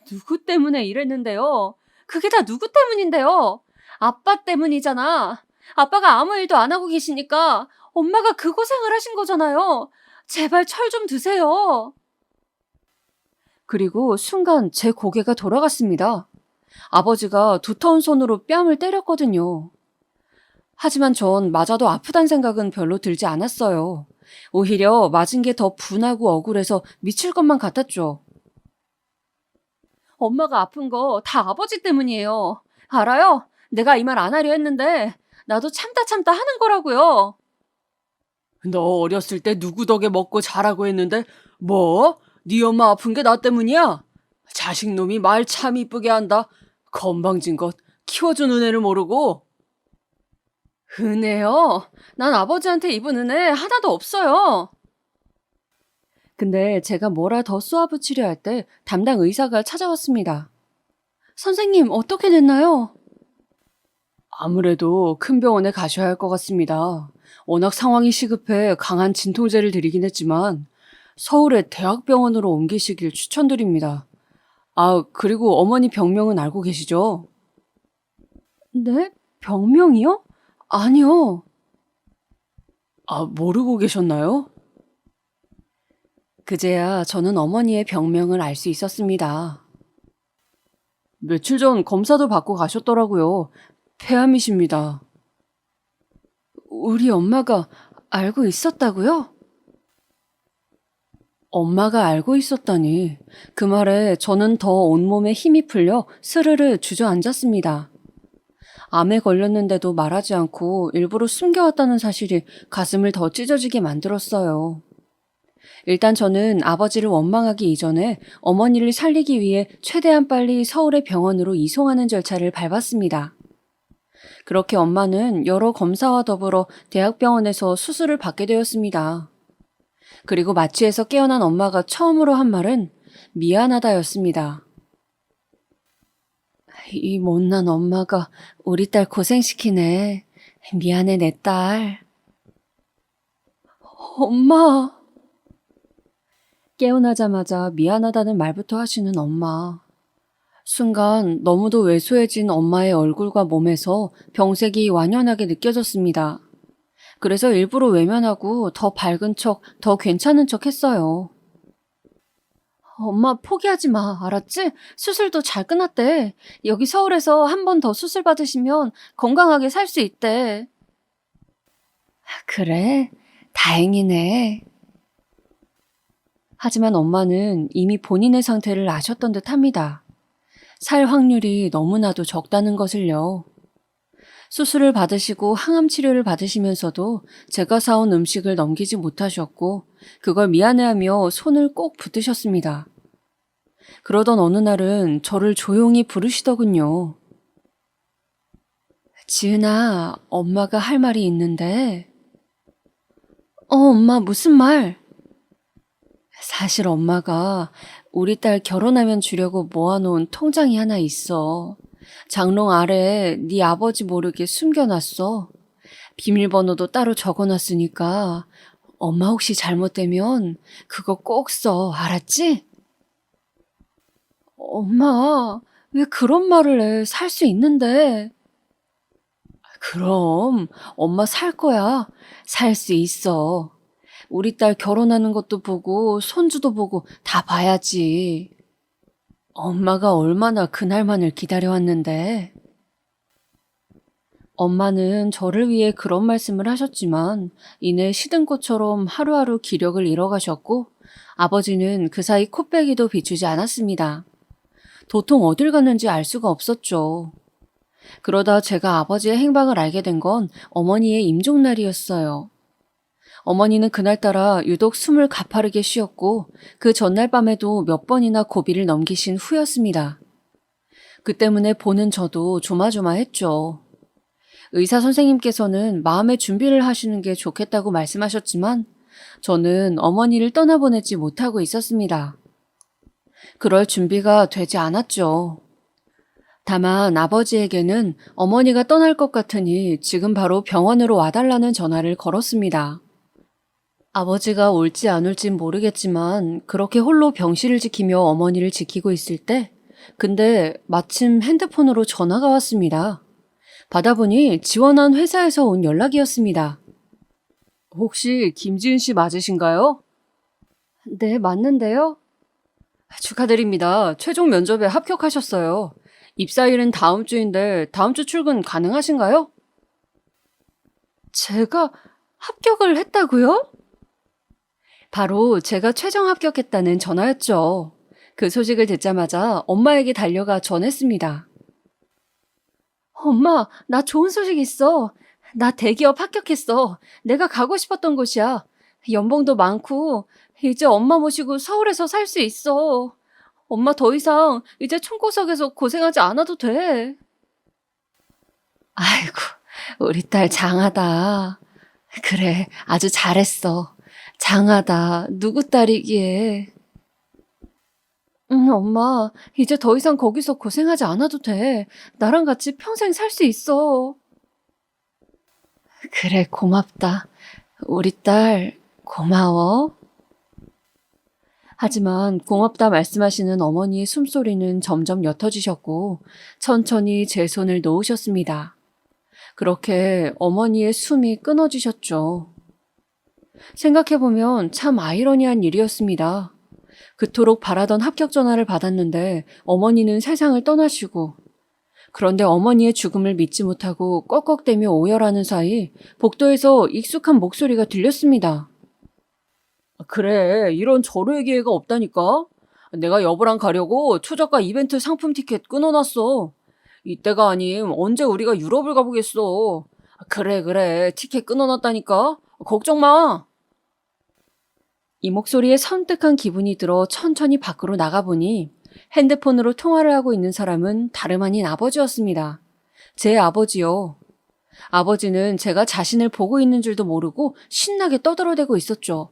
누구 때문에 이랬는데요? 그게 다 누구 때문인데요? 아빠 때문이잖아. 아빠가 아무 일도 안 하고 계시니까 엄마가 그 고생을 하신 거잖아요. 제발 철 좀 드세요. 그리고 순간 제 고개가 돌아갔습니다. 아버지가 두터운 손으로 뺨을 때렸거든요. 하지만 전 맞아도 아프단 생각은 별로 들지 않았어요. 오히려 맞은 게 더 분하고 억울해서 미칠 것만 같았죠. 엄마가 아픈 거 다 아버지 때문이에요. 알아요? 내가 이 말 안 하려 했는데 나도 참다 하는 거라고요. 너 어렸을 때 누구 덕에 먹고 자라고 했는데 뭐? 네 엄마 아픈 게 나 때문이야? 자식놈이 말 참 이쁘게 한다. 건방진 것, 키워주는 애를 모르고. 은혜요? 난 아버지한테 입은 은혜 하나도 없어요. 근데 제가 뭐라 더 쏘아붙이려 할 때 담당 의사가 찾아왔습니다. 선생님, 어떻게 됐나요? 아무래도 큰 병원에 가셔야 할 것 같습니다. 워낙 상황이 시급해 강한 진통제를 드리긴 했지만 서울의 대학병원으로 옮기시길 추천드립니다. 그리고 어머니 병명은 알고 계시죠? 네? 병명이요? 아니요. 모르고 계셨나요? 그제야 저는 어머니의 병명을 알 수 있었습니다. 며칠 전 검사도 받고 가셨더라고요. 폐암이십니다. 우리 엄마가 알고 있었다고요? 엄마가 알고 있었다니. 그 말에 저는 더 온몸에 힘이 풀려 스르르 주저앉았습니다. 암에 걸렸는데도 말하지 않고 일부러 숨겨왔다는 사실이 가슴을 더 찢어지게 만들었어요. 일단 저는 아버지를 원망하기 이전에 어머니를 살리기 위해 최대한 빨리 서울의 병원으로 이송하는 절차를 밟았습니다. 그렇게 엄마는 여러 검사와 더불어 대학병원에서 수술을 받게 되었습니다. 그리고 마취에서 깨어난 엄마가 처음으로 한 말은 미안하다였습니다. 이 못난 엄마가 우리 딸 고생시키네. 미안해, 내 딸. 엄마. 깨어나자마자 미안하다는 말부터 하시는 엄마. 순간 너무도 왜소해진 엄마의 얼굴과 몸에서 병색이 완연하게 느껴졌습니다. 그래서 일부러 외면하고 더 밝은 척, 더 괜찮은 척 했어요. 엄마 포기하지 마, 알았지? 수술도 잘 끝났대. 여기 서울에서 한 번 더 수술 받으시면 건강하게 살 수 있대. 그래? 다행이네. 하지만 엄마는 이미 본인의 상태를 아셨던 듯 합니다. 살 확률이 너무나도 적다는 것을요. 수술을 받으시고 항암 치료를 받으시면서도 제가 사온 음식을 넘기지 못하셨고 그걸 미안해하며 손을 꼭 붙드셨습니다. 그러던 어느 날은 저를 조용히 부르시더군요. 지은아, 엄마가 할 말이 있는데. 엄마 무슨 말? 사실 엄마가 우리 딸 결혼하면 주려고 모아놓은 통장이 하나 있어. 장롱 아래에 네 아버지 모르게 숨겨놨어. 비밀번호도 따로 적어놨으니까 엄마 혹시 잘못되면 그거 꼭 써. 알았지? 엄마, 왜 그런 말을 해? 살 수 있는데. 그럼 엄마 살 거야. 살 수 있어. 우리 딸 결혼하는 것도 보고 손주도 보고 다 봐야지. 엄마가 얼마나 그날만을 기다려왔는데. 엄마는 저를 위해 그런 말씀을 하셨지만 이내 시든꽃처럼 하루하루 기력을 잃어가셨고 아버지는 그 사이 코빼기도 비추지 않았습니다. 도통 어딜 갔는지 알 수가 없었죠. 그러다 제가 아버지의 행방을 알게 된 건 어머니의 임종날이었어요. 어머니는 그날따라 유독 숨을 가파르게 쉬었고 그 전날 밤에도 몇 번이나 고비를 넘기신 후였습니다. 그 때문에 보는 저도 조마조마했죠. 의사 선생님께서는 마음의 준비를 하시는 게 좋겠다고 말씀하셨지만 저는 어머니를 떠나보내지 못하고 있었습니다. 그럴 준비가 되지 않았죠. 다만 아버지에게는 어머니가 떠날 것 같으니 지금 바로 병원으로 와달라는 전화를 걸었습니다. 아버지가 올지 안 올진 모르겠지만 그렇게 홀로 병실을 지키며 어머니를 지키고 있을 때 근데 마침 핸드폰으로 전화가 왔습니다. 받아보니 지원한 회사에서 온 연락이었습니다. 혹시 김지은 씨 맞으신가요? 네, 맞는데요? 축하드립니다. 최종 면접에 합격하셨어요. 입사일은 다음 주인데 다음 주 출근 가능하신가요? 제가 합격을 했다고요? 바로 제가 최종 합격했다는 전화였죠. 그 소식을 듣자마자 엄마에게 달려가 전했습니다. 엄마, 나 좋은 소식 있어. 나 대기업 합격했어. 내가 가고 싶었던 곳이야. 연봉도 많고 이제 엄마 모시고 서울에서 살 수 있어. 엄마 더 이상 이제 총구석에서 고생하지 않아도 돼. 아이고, 우리 딸 장하다. 그래, 아주 잘했어. 장하다. 누구 딸이기에. 응, 엄마, 이제 더 이상 거기서 고생하지 않아도 돼. 나랑 같이 평생 살 수 있어. 그래, 고맙다. 우리 딸, 고마워. 하지만 고맙다 말씀하시는 어머니의 숨소리는 점점 옅어지셨고 천천히 제 손을 놓으셨습니다. 그렇게 어머니의 숨이 끊어지셨죠. 생각해보면 참 아이러니한 일이었습니다. 그토록 바라던 합격 전화를 받았는데 어머니는 세상을 떠나시고 그런데 어머니의 죽음을 믿지 못하고 꺽꺽대며 오열하는 사이 복도에서 익숙한 목소리가 들렸습니다. 그래, 이런 절호의 기회가 없다니까? 내가 여보랑 가려고 초저가 이벤트 상품 티켓 끊어놨어. 이때가 아님 언제 우리가 유럽을 가보겠어. 그래, 티켓 끊어놨다니까? 걱정 마. 이 목소리에 섬뜩한 기분이 들어 천천히 밖으로 나가보니 핸드폰으로 통화를 하고 있는 사람은 다름 아닌 아버지였습니다. 제 아버지요. 아버지는 제가 자신을 보고 있는 줄도 모르고 신나게 떠들어대고 있었죠.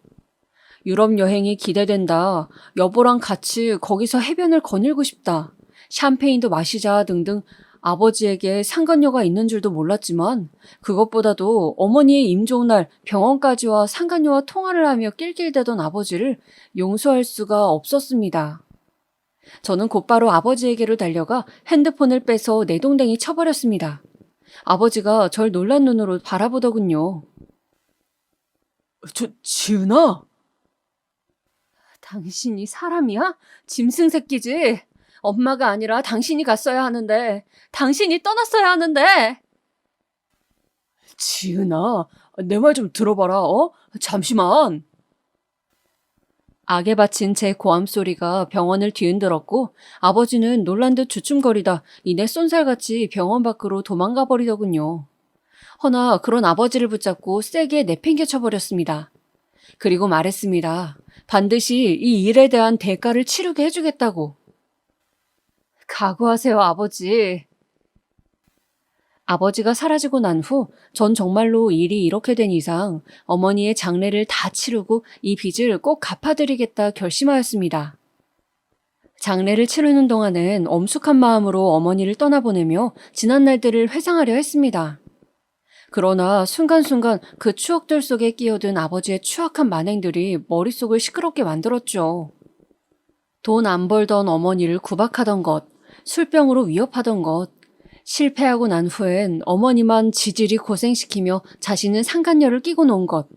유럽 여행이 기대된다. 여보랑 같이 거기서 해변을 거닐고 싶다. 샴페인도 마시자 등등 아버지에게 상간녀가 있는 줄도 몰랐지만 그것보다도 어머니의 임 좋은 날 병원까지 와 상간녀와 통화를 하며 낄낄대던 아버지를 용서할 수가 없었습니다. 저는 곧바로 아버지에게로 달려가 핸드폰을 빼서 내동댕이 쳐버렸습니다. 아버지가 절 놀란 눈으로 바라보더군요. 지은아? 당신이 사람이야? 짐승 새끼지? 엄마가 아니라 당신이 갔어야 하는데, 당신이 떠났어야 하는데. 지은아, 내 말 좀 들어봐라, 잠시만. 악에 바친 제 고함 소리가 병원을 뒤흔들었고 아버지는 놀란 듯 주춤거리다 이내 쏜살같이 병원 밖으로 도망가 버리더군요. 허나 그런 아버지를 붙잡고 세게 내팽개쳐 버렸습니다. 그리고 말했습니다. 반드시 이 일에 대한 대가를 치르게 해주겠다고. 각오하세요, 아버지. 아버지가 사라지고 난 후 전 정말로 일이 이렇게 된 이상 어머니의 장례를 다 치르고 이 빚을 꼭 갚아드리겠다 결심하였습니다. 장례를 치르는 동안엔 엄숙한 마음으로 어머니를 떠나보내며 지난 날들을 회상하려 했습니다. 그러나 순간순간 그 추억들 속에 끼어든 아버지의 추악한 만행들이 머릿속을 시끄럽게 만들었죠. 돈 안 벌던 어머니를 구박하던 것, 술병으로 위협하던 것, 실패하고 난 후엔 어머니만 지질이 고생시키며 자신은 상간녀를 끼고 논 것.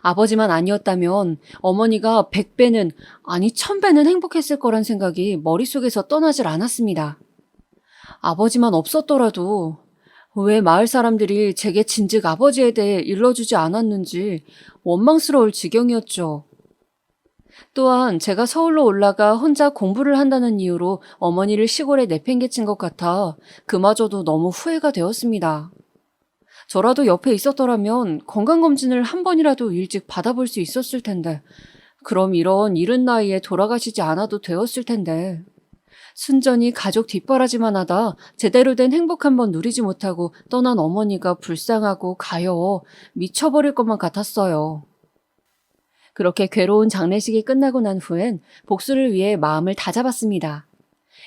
아버지만 아니었다면 어머니가 100배는 아니 1000배는 행복했을 거란 생각이 머릿속에서 떠나질 않았습니다. 아버지만 없었더라도 왜 마을 사람들이 제게 진즉 아버지에 대해 일러주지 않았는지 원망스러울 지경이었죠. 또한 제가 서울로 올라가 혼자 공부를 한다는 이유로 어머니를 시골에 내팽개친 것 같아 그마저도 너무 후회가 되었습니다. 저라도 옆에 있었더라면 건강검진을 한 번이라도 일찍 받아볼 수 있었을 텐데, 그럼 이런 이른 나이에 돌아가시지 않아도 되었을 텐데, 순전히 가족 뒷바라지만 하다 제대로 된 행복 한번 누리지 못하고 떠난 어머니가 불쌍하고 가여워 미쳐버릴 것만 같았어요. 그렇게 괴로운 장례식이 끝나고 난 후엔 복수를 위해 마음을 다잡았습니다.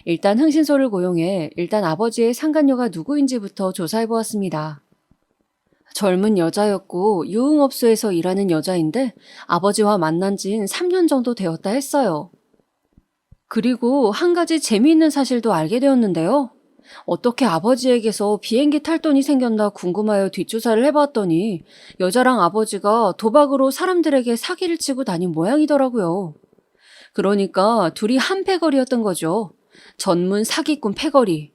일단 흥신소를 고용해 일단 아버지의 상간녀가 누구인지부터 조사해보았습니다. 젊은 여자였고 유흥업소에서 일하는 여자인데 아버지와 만난 지는 3년 정도 되었다 했어요. 그리고 한 가지 재미있는 사실도 알게 되었는데요. 어떻게 아버지에게서 비행기 탈 돈이 생겼나 궁금하여 뒷조사를 해봤더니 여자랑 아버지가 도박으로 사람들에게 사기를 치고 다닌 모양이더라고요. 그러니까 둘이 한 패거리였던 거죠. 전문 사기꾼 패거리.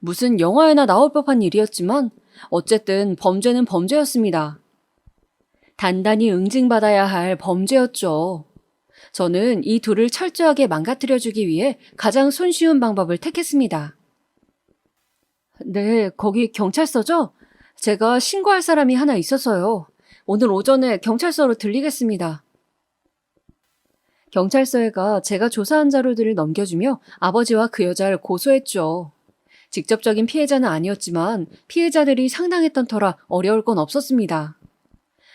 무슨 영화에나 나올 법한 일이었지만 어쨌든 범죄는 범죄였습니다. 단단히 응징받아야 할 범죄였죠. 저는 이 둘을 철저하게 망가뜨려주기 위해 가장 손쉬운 방법을 택했습니다. 네, 거기 경찰서죠? 제가 신고할 사람이 하나 있어서요. 오늘 오전에 경찰서로 들리겠습니다. 경찰서에 가 제가 조사한 자료들을 넘겨주며 아버지와 그 여자를 고소했죠. 직접적인 피해자는 아니었지만 피해자들이 상당했던 터라 어려울 건 없었습니다.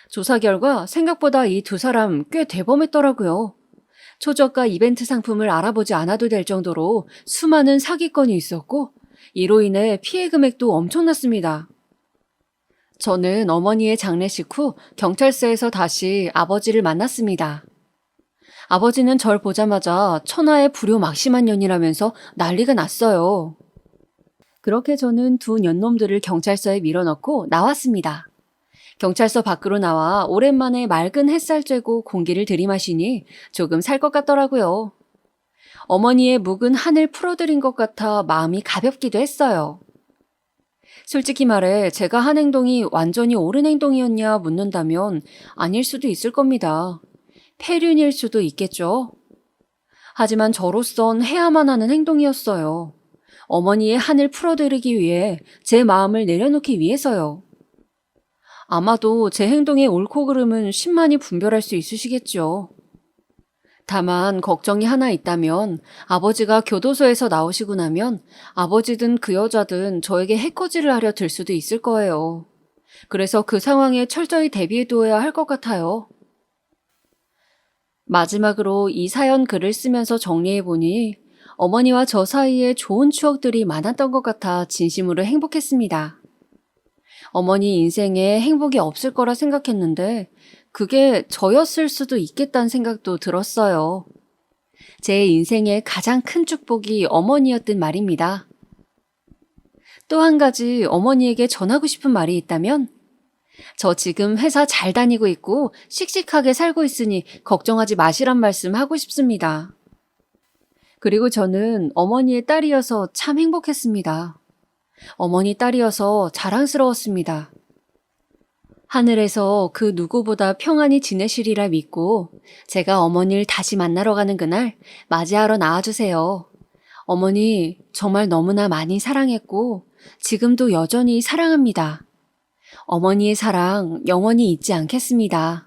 조사 결과 생각보다 이 두 사람 꽤 대범했더라고요. 초저가 이벤트 상품을 알아보지 않아도 될 정도로 수많은 사기건이 있었고 이로 인해 피해 금액도 엄청났습니다. 저는 어머니의 장례식 후 경찰서에서 다시 아버지를 만났습니다. 아버지는 절 보자마자 천하의 불효막심한 년이라면서 난리가 났어요. 그렇게 저는 두 년놈들을 경찰서에 밀어넣고 나왔습니다. 경찰서 밖으로 나와 오랜만에 맑은 햇살 쬐고 공기를 들이마시니 조금 살 것 같더라고요. 어머니의 묵은 한을 풀어드린 것 같아 마음이 가볍기도 했어요. 솔직히 말해 제가 한 행동이 완전히 옳은 행동이었냐 묻는다면 아닐 수도 있을 겁니다. 폐륜일 수도 있겠죠. 하지만 저로선 해야만 하는 행동이었어요. 어머니의 한을 풀어드리기 위해 제 마음을 내려놓기 위해서요. 아마도 제 행동의 옳고 그름은 신만이 분별할 수 있으시겠죠. 다만 걱정이 하나 있다면 아버지가 교도소에서 나오시고 나면 아버지든 그 여자든 저에게 해코지를 하려 들 수도 있을 거예요. 그래서 그 상황에 철저히 대비해두어야 할 것 같아요. 마지막으로 이 사연 글을 쓰면서 정리해보니 어머니와 저 사이에 좋은 추억들이 많았던 것 같아 진심으로 행복했습니다. 어머니 인생에 행복이 없을 거라 생각했는데 그게 저였을 수도 있겠다는 생각도 들었어요. 제 인생의 가장 큰 축복이 어머니였던 말입니다. 또 한 가지 어머니에게 전하고 싶은 말이 있다면 저 지금 회사 잘 다니고 있고 씩씩하게 살고 있으니 걱정하지 마시란 말씀 하고 싶습니다. 그리고 저는 어머니의 딸이어서 참 행복했습니다. 어머니 딸이어서 자랑스러웠습니다. 하늘에서 그 누구보다 평안히 지내시리라 믿고 제가 어머니를 다시 만나러 가는 그날 맞이하러 나와주세요. 어머니 정말 너무나 많이 사랑했고 지금도 여전히 사랑합니다. 어머니의 사랑 영원히 잊지 않겠습니다.